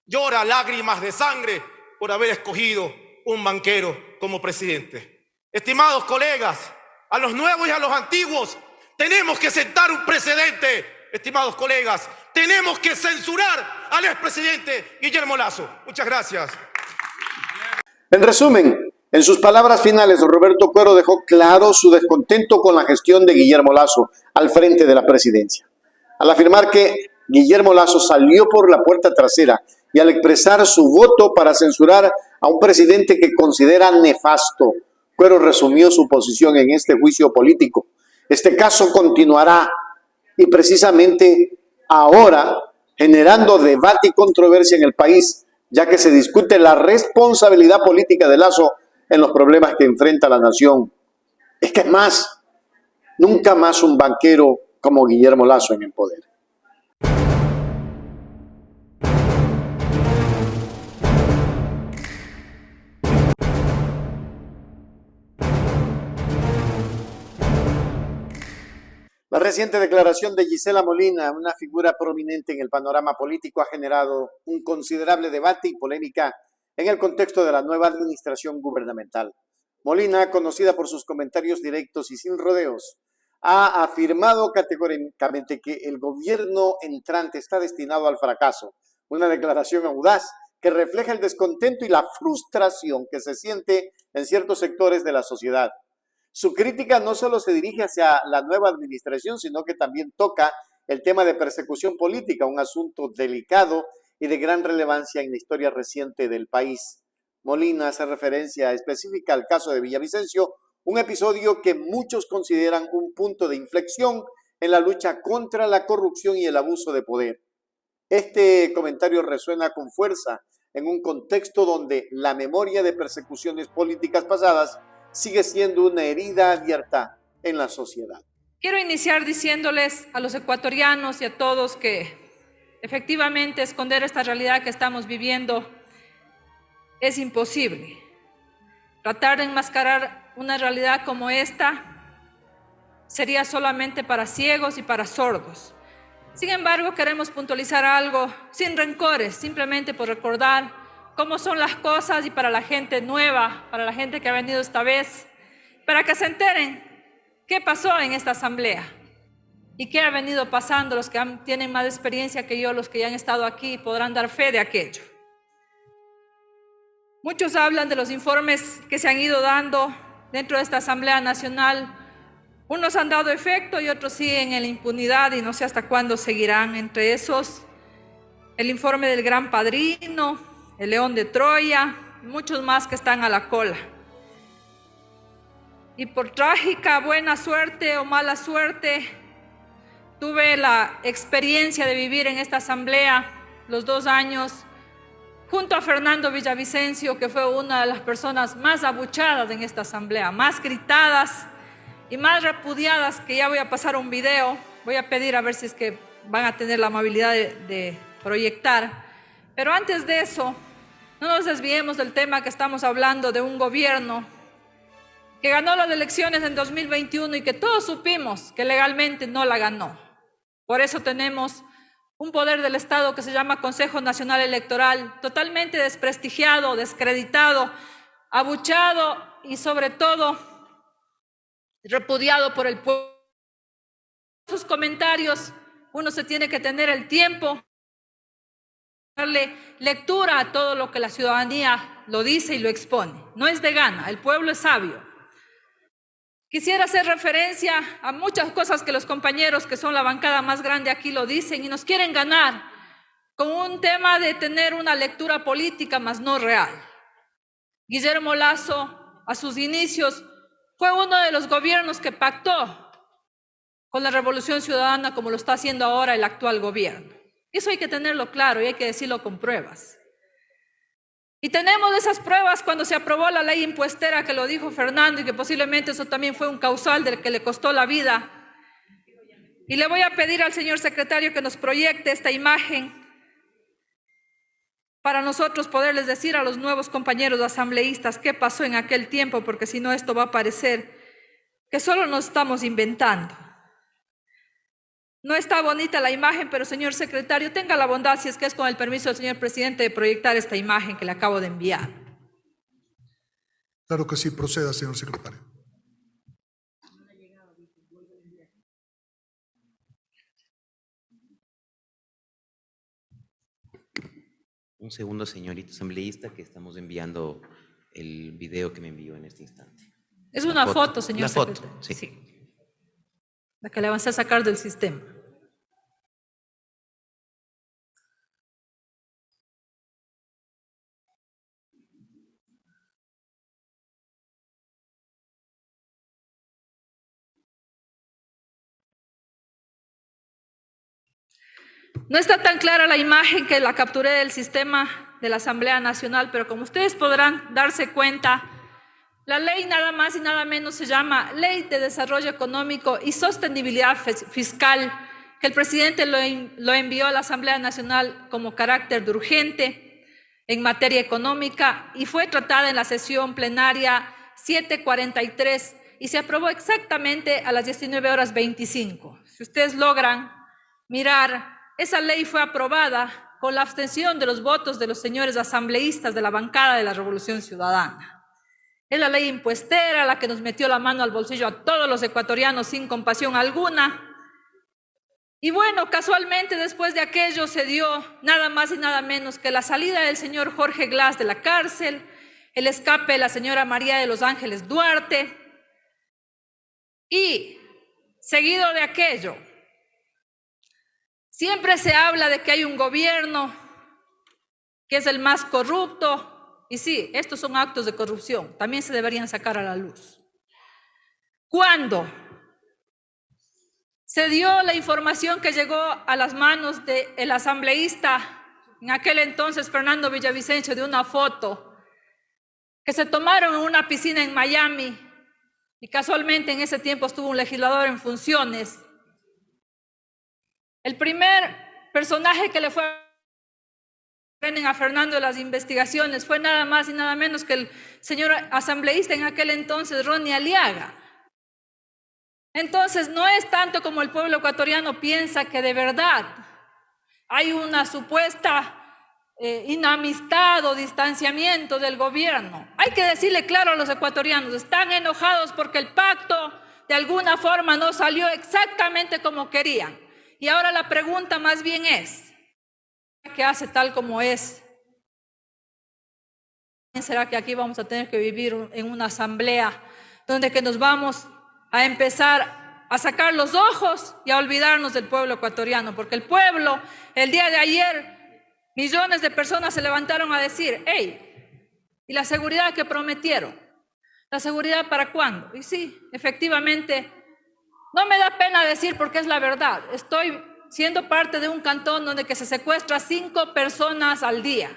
llora lágrimas de sangre por haber escogido un banquero como presidente. Estimados colegas, a los nuevos y a los antiguos. Tenemos que sentar un precedente, estimados colegas. Tenemos que censurar al expresidente Guillermo Lasso. Muchas gracias. En resumen, en sus palabras finales, Roberto Cuero dejó claro su descontento con la gestión de Guillermo Lasso al frente de la presidencia. Al afirmar que Guillermo Lasso salió por la puerta trasera y al expresar su voto para censurar a un presidente que considera nefasto, Cuero resumió su posición en este juicio político. Este caso continuará y precisamente ahora generando debate y controversia en el país, ya que se discute la responsabilidad política de Lasso en los problemas que enfrenta la nación. Es que es más, nunca más un banquero como Guillermo Lasso en el poder. La reciente declaración de Gisela Molina, una figura prominente en el panorama político, ha generado un considerable debate y polémica en el contexto de la nueva administración gubernamental. Molina, conocida por sus comentarios directos y sin rodeos, ha afirmado categóricamente que el gobierno entrante está destinado al fracaso. Una declaración audaz que refleja el descontento y la frustración que se siente en ciertos sectores de la sociedad. Su crítica no solo se dirige hacia la nueva administración, sino que también toca el tema de persecución política, un asunto delicado y de gran relevancia en la historia reciente del país. Molina hace referencia específica al caso de Villavicencio, un episodio que muchos consideran un punto de inflexión en la lucha contra la corrupción y el abuso de poder. Este comentario resuena con fuerza en un contexto donde la memoria de persecuciones políticas pasadas sigue siendo una herida abierta en la sociedad. Quiero iniciar diciéndoles a los ecuatorianos y a todos que efectivamente esconder esta realidad que estamos viviendo es imposible. Tratar de enmascarar una realidad como esta sería solamente para ciegos y para sordos. Sin embargo, queremos puntualizar algo sin rencores, simplemente por recordar cómo son las cosas y para la gente nueva, para la gente que ha venido esta vez, para que se enteren qué pasó en esta asamblea y qué ha venido pasando. Los que tienen más experiencia que yo, los que ya han estado aquí, podrán dar fe de aquello. Muchos hablan de los informes que se han ido dando dentro de esta Asamblea Nacional. Unos han dado efecto y otros siguen en la impunidad y no sé hasta cuándo seguirán. Entre esos, el informe del Gran Padrino, el León de Troya, muchos más que están a la cola. Y por trágica, buena suerte o mala suerte, tuve la experiencia de vivir en esta asamblea los 2 años, junto a Fernando Villavicencio, que fue una de las personas más abuchadas en esta asamblea, más gritadas y más repudiadas, que ya voy a pasar un video, voy a pedir a ver si es que van a tener la amabilidad de proyectar. Pero antes de eso, no nos desviemos del tema que estamos hablando de un gobierno que ganó las elecciones en 2021 y que todos supimos que legalmente no la ganó. Por eso tenemos un poder del Estado que se llama Consejo Nacional Electoral, totalmente desprestigiado, descreditado, abuchado y sobre todo repudiado por el pueblo. Sus comentarios, uno se tiene que tener el tiempo darle lectura a todo lo que la ciudadanía lo dice y lo expone. No es de gana, el pueblo es sabio. Quisiera hacer referencia a muchas cosas que los compañeros que son la bancada más grande aquí lo dicen y nos quieren ganar con un tema de tener una lectura política más no real. Guillermo Lasso, a sus inicios, fue uno de los gobiernos que pactó con la Revolución Ciudadana como lo está haciendo ahora el actual gobierno. Eso hay que tenerlo claro y hay que decirlo con pruebas. Y tenemos esas pruebas cuando se aprobó la ley impuestera, que lo dijo Fernando, y que posiblemente eso también fue un causal del que le costó la vida. Y le voy a pedir al señor secretario que nos proyecte esta imagen para nosotros poderles decir a los nuevos compañeros asambleístas qué pasó en aquel tiempo, porque si no esto va a parecer que solo nos estamos inventando. No está bonita la imagen, pero señor secretario, tenga la bondad, si es que es con el permiso del señor presidente, de proyectar esta imagen que le acabo de enviar. Claro que sí, proceda, señor secretario. Un segundo, señorita asambleísta, que estamos enviando el video que me envió en este instante. Es una foto, señor La foto, secretario. sí. La que le avancé a sacar del sistema. No está tan clara la imagen que la capturé del sistema de la Asamblea Nacional, pero como ustedes podrán darse cuenta, la ley nada más y nada menos se llama Ley de Desarrollo Económico y Sostenibilidad Fiscal, que el presidente lo envió a la Asamblea Nacional como carácter de urgente en materia económica y fue tratada en la sesión plenaria 743 y se aprobó exactamente a las 19:25. Si ustedes logran mirar, esa ley fue aprobada con la abstención de los votos de los señores asambleístas de la bancada de la Revolución Ciudadana. Es la ley impuestera la que nos metió la mano al bolsillo a todos los ecuatorianos sin compasión alguna. Y bueno, casualmente después de aquello se dio nada más y nada menos que la salida del señor Jorge Glass de la cárcel, el escape de la señora María de los Ángeles Duarte y seguido de aquello, siempre se habla de que hay un gobierno que es el más corrupto. Y sí, estos son actos de corrupción, también se deberían sacar a la luz. ¿Cuándo se dio la información que llegó a las manos del asambleísta, en aquel entonces Fernando Villavicencio, de una foto que se tomaron en una piscina en Miami y casualmente en ese tiempo estuvo un legislador en funciones? El primer personaje que le fue a Fernando de las investigaciones fue nada más y nada menos que el señor asambleísta en aquel entonces, Ronnie Aliaga. Entonces, no es tanto como el pueblo ecuatoriano piensa que de verdad hay una supuesta inamistad o distanciamiento del gobierno. Hay que decirle claro a los ecuatorianos, están enojados porque el pacto de alguna forma no salió exactamente como querían. Y ahora la pregunta más bien es, ¿qué hace tal como es? ¿Será que aquí vamos a tener que vivir en una asamblea donde que nos vamos a empezar a sacar los ojos y a olvidarnos del pueblo ecuatoriano? Porque el pueblo, el día de ayer, millones de personas se levantaron a decir, hey, ¿y la seguridad que prometieron? ¿La seguridad para cuándo? Y sí, efectivamente, no me da pena decir porque es la verdad. Estoy siendo parte de un cantón donde que se secuestra a 5 personas al día.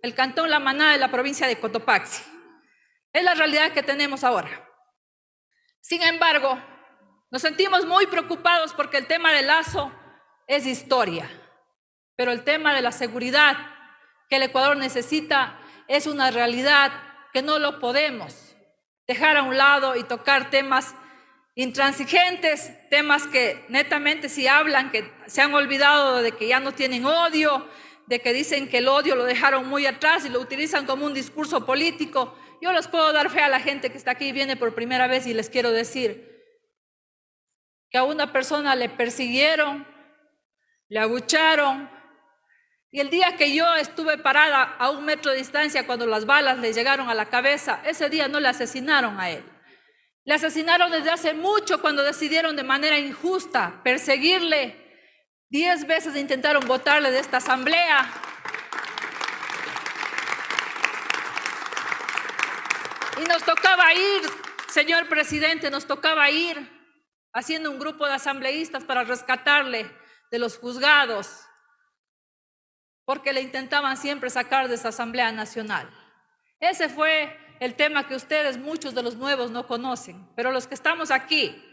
El cantón La Manada de la provincia de Cotopaxi. Es la realidad que tenemos ahora. Sin embargo, nos sentimos muy preocupados porque el tema del Lazo es historia. Pero el tema de la seguridad que el Ecuador necesita es una realidad que no lo podemos dejar a un lado y tocar temas intransigentes, temas que netamente si hablan, que se han olvidado de que ya no tienen odio, de que dicen que el odio lo dejaron muy atrás y lo utilizan como un discurso político. Yo les puedo dar fe a la gente que está aquí y viene por primera vez y les quiero decir que a una persona le persiguieron, le abucharon y el día que yo estuve parada a 1 metro de distancia cuando las balas le llegaron a la cabeza, ese día no le asesinaron a él. Le asesinaron desde hace mucho cuando decidieron de manera injusta perseguirle. 10 veces intentaron botarle de esta asamblea. Y nos tocaba ir, señor presidente, nos tocaba ir haciendo un grupo de asambleístas para rescatarle de los juzgados, porque le intentaban siempre sacar de esa Asamblea Nacional. Ese fue el tema que ustedes, muchos de los nuevos, no conocen, pero los que estamos aquí,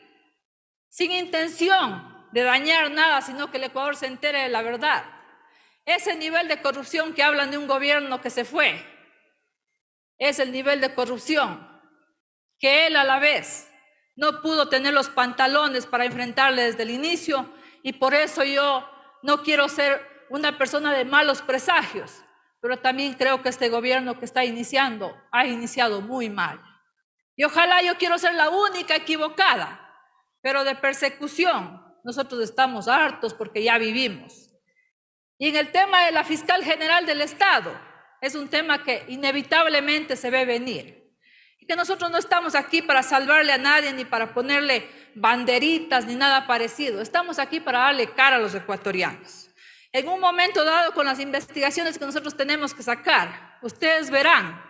sin intención de dañar nada, sino que el Ecuador se entere de la verdad. Ese nivel de corrupción que hablan de un gobierno que se fue, es el nivel de corrupción que él a la vez no pudo tener los pantalones para enfrentarle desde el inicio, y por eso yo no quiero ser una persona de malos presagios, pero también creo que este gobierno que está iniciando ha iniciado muy mal. Y ojalá, yo quiero ser la única equivocada, pero de persecución nosotros estamos hartos porque ya vivimos. Y en el tema de la fiscal general del Estado, es un tema que inevitablemente se ve venir. Y que nosotros no estamos aquí para salvarle a nadie, ni para ponerle banderitas, ni nada parecido. Estamos aquí para darle cara a los ecuatorianos. En un momento dado, con las investigaciones que nosotros tenemos que sacar, ustedes verán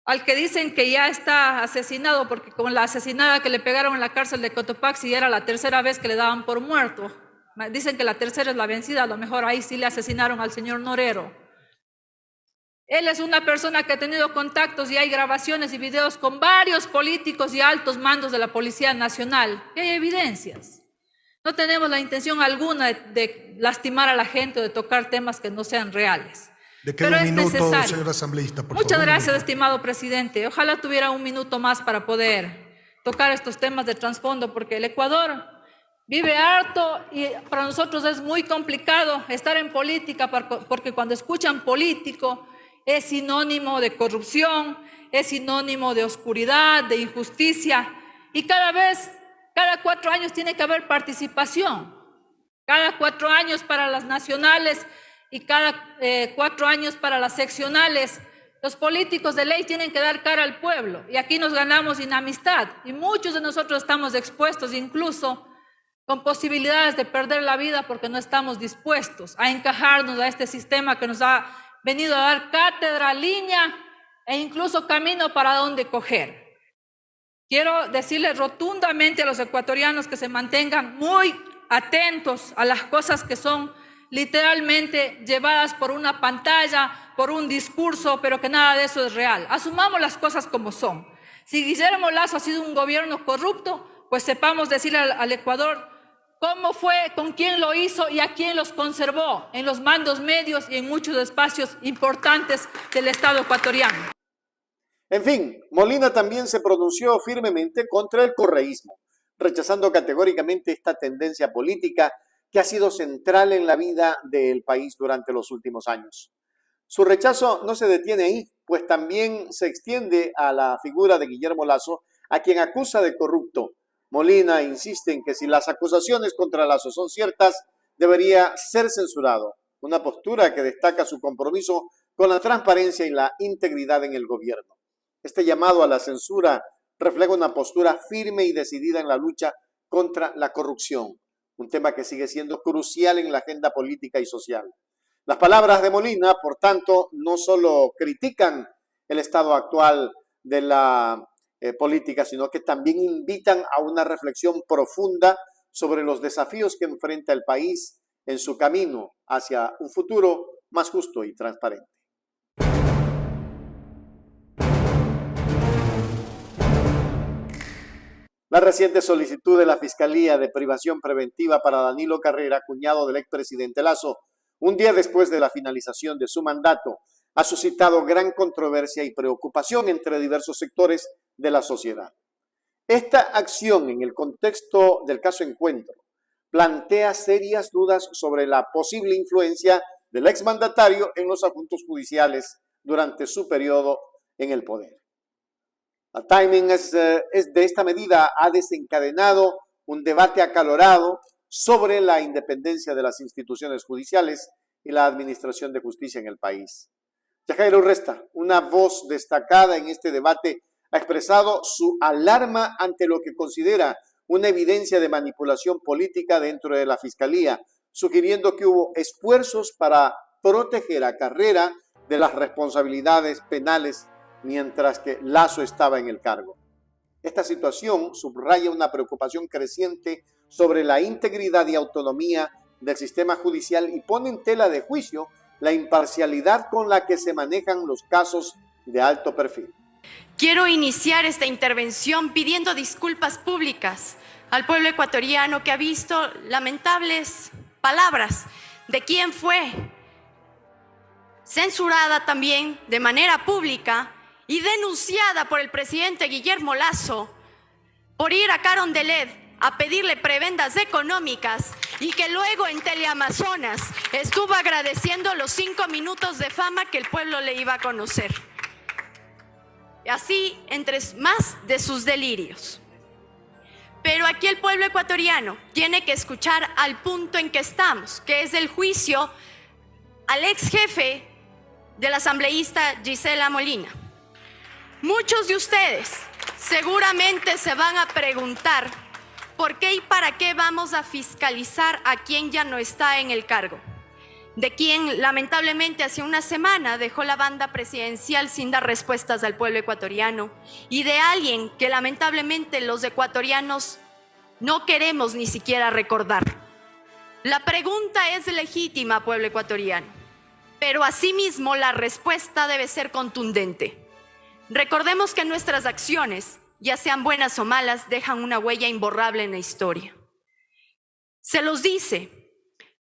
al que dicen que ya está asesinado, porque con la asesinada que le pegaron en la cárcel de Cotopaxi ya era la tercera vez que le daban por muerto. Dicen que la tercera es la vencida, a lo mejor ahí sí le asesinaron al señor Norero. Él es una persona que ha tenido contactos y hay grabaciones y videos con varios políticos y altos mandos de la Policía Nacional. Y hay evidencias. No tenemos la intención alguna de lastimar a la gente o de tocar temas que no sean reales. Le queda Pero un es minuto, necesario. señor asambleísta, por Muchas favor. gracias, estimado presidente. Ojalá tuviera un minuto más para poder tocar estos temas de trasfondo, porque el Ecuador vive harto y para nosotros es muy complicado estar en política, porque cuando escuchan político es sinónimo de corrupción, es sinónimo de oscuridad, de injusticia, y cada 4 años tiene que haber participación. Cada 4 años para las nacionales y cada 4 años para las seccionales. Los políticos de ley tienen que dar cara al pueblo, y aquí nos ganamos inamistad, y muchos de nosotros estamos expuestos incluso con posibilidades de perder la vida porque no estamos dispuestos a encajarnos a este sistema que nos ha venido a dar cátedra, línea e incluso camino para dónde coger. Quiero decirles rotundamente a los ecuatorianos que se mantengan muy atentos a las cosas que son literalmente llevadas por una pantalla, por un discurso, pero que nada de eso es real. Asumamos las cosas como son. Si Guillermo Lasso ha sido un gobierno corrupto, pues sepamos decirle al Ecuador cómo fue, con quién lo hizo y a quién los conservó en los mandos medios y en muchos espacios importantes del Estado ecuatoriano. En fin, Molina también se pronunció firmemente contra el correísmo, rechazando categóricamente esta tendencia política que ha sido central en la vida del país durante los últimos años. Su rechazo no se detiene ahí, pues también se extiende a la figura de Guillermo Lasso, a quien acusa de corrupto. Molina insiste en que si las acusaciones contra Lasso son ciertas, debería ser censurado, una postura que destaca su compromiso con la transparencia y la integridad en el gobierno. Este llamado a la censura refleja una postura firme y decidida en la lucha contra la corrupción, un tema que sigue siendo crucial en la agenda política y social. Las palabras de Molina, por tanto, no solo critican el estado actual de la política, sino que también invitan a una reflexión profunda sobre los desafíos que enfrenta el país en su camino hacia un futuro más justo y transparente. La reciente solicitud de la Fiscalía de privación preventiva para Danilo Carrera, cuñado del expresidente Lasso, un día después de la finalización de su mandato, ha suscitado gran controversia y preocupación entre diversos sectores de la sociedad. Esta acción, en el contexto del caso Encuentro, plantea serias dudas sobre la posible influencia del exmandatario en los asuntos judiciales durante su periodo en el poder. El timing de esta medida ha desencadenado un debate acalorado sobre la independencia de las instituciones judiciales y la administración de justicia en el país. Yajaira Urresta, una voz destacada en este debate, ha expresado su alarma ante lo que considera una evidencia de manipulación política dentro de la Fiscalía, sugiriendo que hubo esfuerzos para proteger a Carrera de las responsabilidades penales mientras que Lasso estaba en el cargo. Esta situación subraya una preocupación creciente sobre la integridad y autonomía del sistema judicial y pone en tela de juicio la imparcialidad con la que se manejan los casos de alto perfil. Quiero iniciar esta intervención pidiendo disculpas públicas al pueblo ecuatoriano que ha visto lamentables palabras de quien fue censurada también de manera pública y denunciada por el presidente Guillermo Lasso por ir a Carondelet a pedirle prebendas económicas y que luego en Teleamazonas estuvo agradeciendo los 5 minutos de fama que el pueblo le iba a conocer. Y así, entre más de sus delirios. Pero aquí el pueblo ecuatoriano tiene que escuchar al punto en que estamos, que es el juicio al ex jefe de la asambleísta Gisela Molina. Muchos de ustedes seguramente se van a preguntar por qué y para qué vamos a fiscalizar a quien ya no está en el cargo, de quien lamentablemente hace una semana dejó la banda presidencial sin dar respuestas al pueblo ecuatoriano, y de alguien que lamentablemente los ecuatorianos no queremos ni siquiera recordar. La pregunta es legítima, pueblo ecuatoriano, pero asimismo la respuesta debe ser contundente. Recordemos que nuestras acciones, ya sean buenas o malas, dejan una huella imborrable en la historia. Se los dice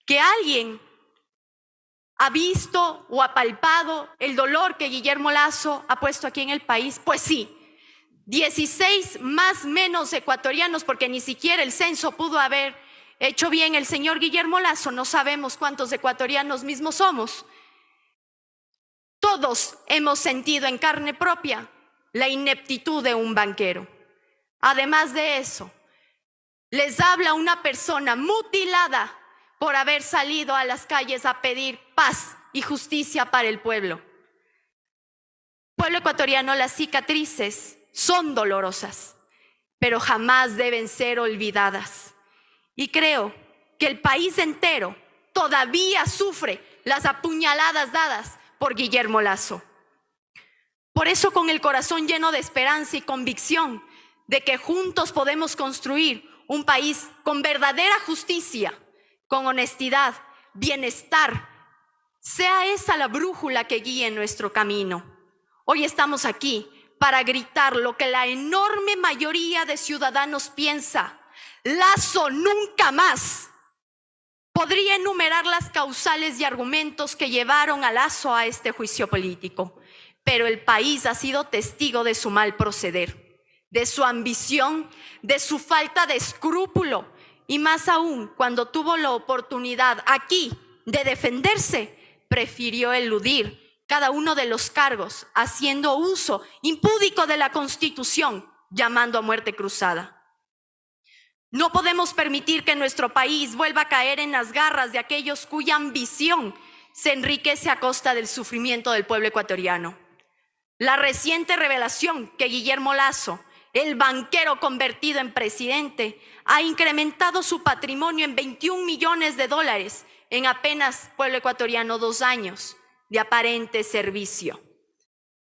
que alguien ha visto o ha palpado el dolor que Guillermo Lasso ha puesto aquí en el país. Pues sí, 16 más menos ecuatorianos, porque ni siquiera el censo pudo haber hecho bien el señor Guillermo Lasso, no sabemos cuántos ecuatorianos mismos somos. Todos hemos sentido en carne propia la ineptitud de un banquero. Además de eso, les habla una persona mutilada por haber salido a las calles a pedir paz y justicia para el pueblo. Pueblo ecuatoriano, las cicatrices son dolorosas, pero jamás deben ser olvidadas. Y creo que el país entero todavía sufre las apuñaladas dadas por Guillermo Lasso. Por eso, con el corazón lleno de esperanza y convicción de que juntos podemos construir un país con verdadera justicia, con honestidad, bienestar, sea esa la brújula que guíe nuestro camino. Hoy estamos aquí para gritar lo que la enorme mayoría de ciudadanos piensa: Lasso nunca más. Podría enumerar las causales y argumentos que llevaron a Lasso a este juicio político, pero el país ha sido testigo de su mal proceder, de su ambición, de su falta de escrúpulo, y más aún cuando tuvo la oportunidad aquí de defenderse, prefirió eludir cada uno de los cargos, haciendo uso impúdico de la Constitución, llamando a muerte cruzada. No podemos permitir que nuestro país vuelva a caer en las garras de aquellos cuya ambición se enriquece a costa del sufrimiento del pueblo ecuatoriano. La reciente revelación que Guillermo Lasso, el banquero convertido en presidente, ha incrementado su patrimonio en $21 millones en apenas, pueblo ecuatoriano, 2 años de aparente servicio.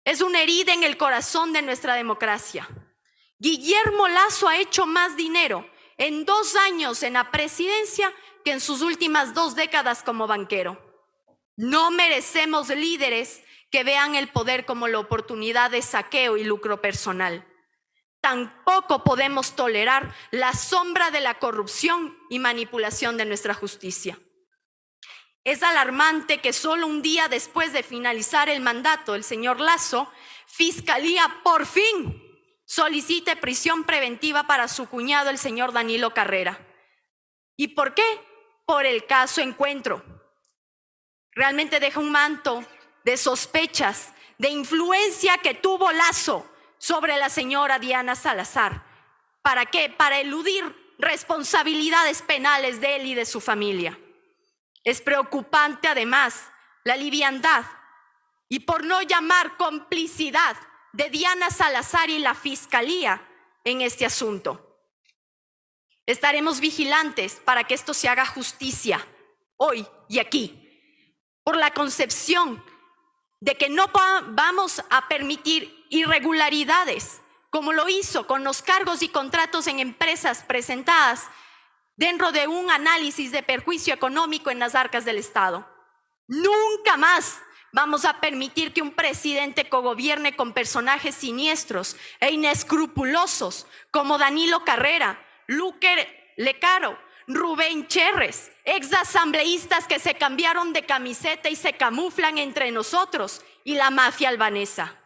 Es una herida en el corazón de nuestra democracia. Guillermo Lasso ha hecho más dinero en 2 años en la presidencia que en sus últimas 2 décadas como banquero. No merecemos líderes que vean el poder como la oportunidad de saqueo y lucro personal. Tampoco podemos tolerar la sombra de la corrupción y manipulación de nuestra justicia. Es alarmante que solo un día después de finalizar el mandato del señor Lasso, Fiscalía por fin solicite prisión preventiva para su cuñado, el señor Danilo Carrera. ¿Y por qué? Por el caso Encuentro. Realmente deja un manto de sospechas, de influencia que tuvo Lasso sobre la señora Diana Salazar. ¿Para qué? Para eludir responsabilidades penales de él y de su familia. Es preocupante además la liviandad y, por no llamar, complicidad de Diana Salazar y la Fiscalía en este asunto. Estaremos vigilantes para que esto se haga justicia hoy y aquí, por la concepción de que no vamos a permitir irregularidades, como lo hizo con los cargos y contratos en empresas presentadas dentro de un análisis de perjuicio económico en las arcas del Estado. Nunca más vamos a permitir que un presidente cogobierne con personajes siniestros e inescrupulosos como Danilo Carrera, Luque Lecaro, Rubén Cherres, exasambleístas que se cambiaron de camiseta y se camuflan entre nosotros y la mafia albanesa.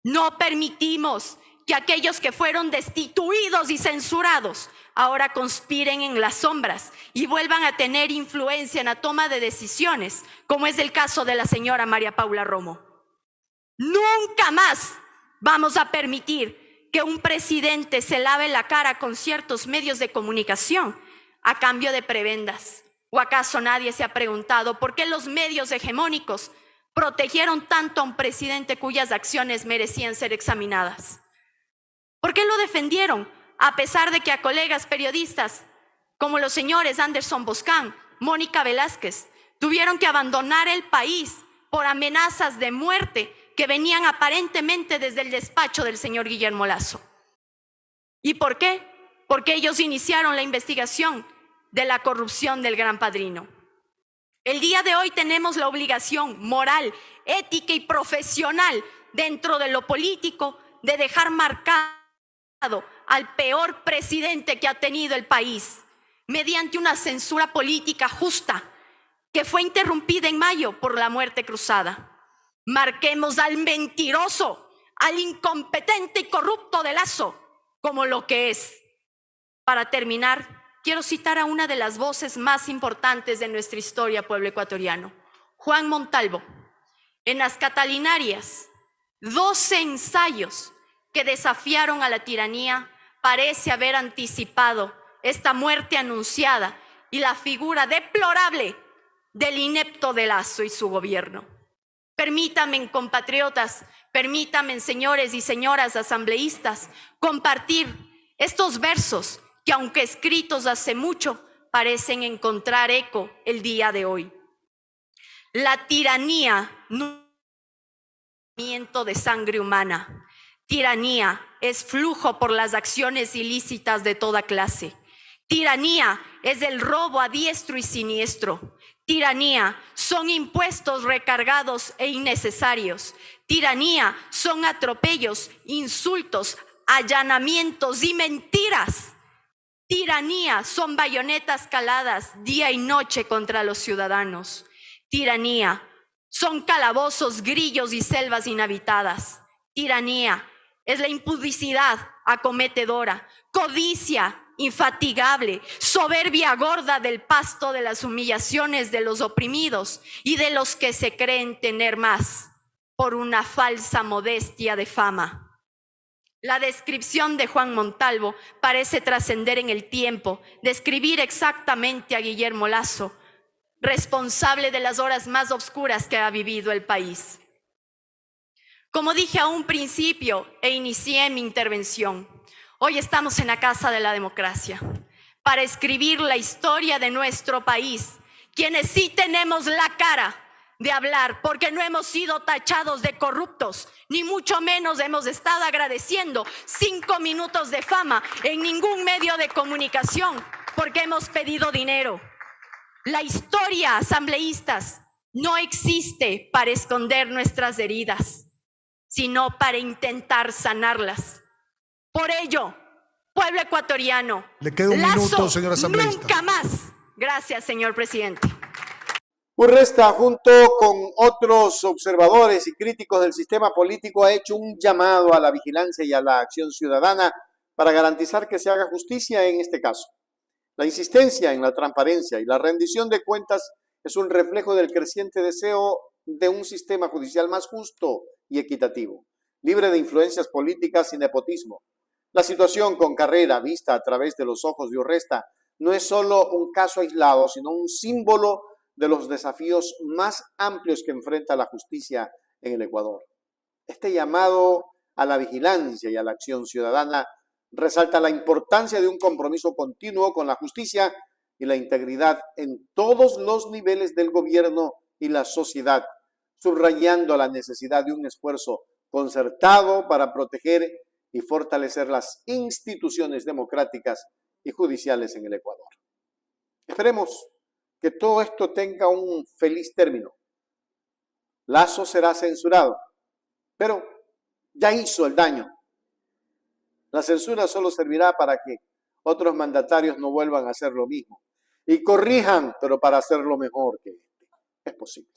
No permitimos que aquellos que fueron destituidos y censurados ahora conspiren en las sombras y vuelvan a tener influencia en la toma de decisiones, como es el caso de la señora María Paula Romo. Nunca más vamos a permitir que un presidente se lave la cara con ciertos medios de comunicación a cambio de prebendas? ¿O acaso nadie se ha preguntado por qué los medios hegemónicos protegieron tanto a un presidente cuyas acciones merecían ser examinadas? ¿Por qué lo defendieron a pesar de que a colegas periodistas como los señores Anderson Boscan, Mónica Velázquez, tuvieron que abandonar el país por amenazas de muerte que venían aparentemente desde el despacho del señor Guillermo Lasso? ¿Y por qué? Porque ellos iniciaron la investigación de la corrupción del Gran Padrino. El día de hoy tenemos la obligación moral, ética y profesional dentro de lo político de dejar marcado al peor presidente que ha tenido el país mediante una censura política justa que fue interrumpida en mayo por la muerte cruzada. Marquemos al mentiroso, al incompetente y corrupto de Lasso como lo que es. Para terminar, quiero citar a una de las voces más importantes de nuestra historia, pueblo ecuatoriano, Juan Montalvo. En las Catalinarias, 12 ensayos que desafiaron a la tiranía, parece haber anticipado esta muerte anunciada y la figura deplorable del inepto de Lasso y su gobierno. Permítanme, compatriotas, permítanme, señores y señoras asambleístas, compartir estos versos que, aunque escritos hace mucho, parecen encontrar eco el día de hoy. La tiranía no es movimiento de sangre humana. Tiranía es flujo por las acciones ilícitas de toda clase. Tiranía es el robo a diestro y siniestro. Tiranía son impuestos recargados e innecesarios. Tiranía son atropellos, insultos, allanamientos y mentiras. Tiranía son bayonetas caladas día y noche contra los ciudadanos. Tiranía son calabozos, grillos y selvas inhabitadas. Tiranía es la impudicidad acometedora, codicia infatigable, soberbia gorda del pasto de las humillaciones de los oprimidos y de los que se creen tener más por una falsa modestia de fama. La descripción de Juan Montalvo parece trascender en el tiempo, describir exactamente a Guillermo Lasso, responsable de las horas más oscuras que ha vivido el país. Como dije a un principio e inicié mi intervención, hoy estamos en la Casa de la Democracia para escribir la historia de nuestro país, quienes sí tenemos la cara de hablar, porque no hemos sido tachados de corruptos, ni mucho menos hemos estado agradeciendo 5 minutos de fama en ningún medio de comunicación, porque hemos pedido dinero. La historia, asambleístas, no existe para esconder nuestras heridas, sino para intentar sanarlas. Por ello, pueblo ecuatoriano, le queda un minuto, señor asambleísta. Nunca más. Gracias, señor presidente. Urresta, junto con otros observadores y críticos del sistema político, ha hecho un llamado a la vigilancia y a la acción ciudadana para garantizar que se haga justicia en este caso. La insistencia en la transparencia y la rendición de cuentas es un reflejo del creciente deseo de un sistema judicial más justo y equitativo, libre de influencias políticas y nepotismo. La situación con Carrera, vista a través de los ojos de Urresta, no es solo un caso aislado, sino un símbolo de los desafíos más amplios que enfrenta la justicia en el Ecuador. Este llamado a la vigilancia y a la acción ciudadana resalta la importancia de un compromiso continuo con la justicia y la integridad en todos los niveles del gobierno y la sociedad, subrayando la necesidad de un esfuerzo concertado para proteger y fortalecer las instituciones democráticas y judiciales en el Ecuador. Esperemos que todo esto tenga un feliz término. Lasso será censurado, pero ya hizo el daño. La censura solo servirá para que otros mandatarios no vuelvan a hacer lo mismo y corrijan, pero para hacerlo mejor que este. Es posible.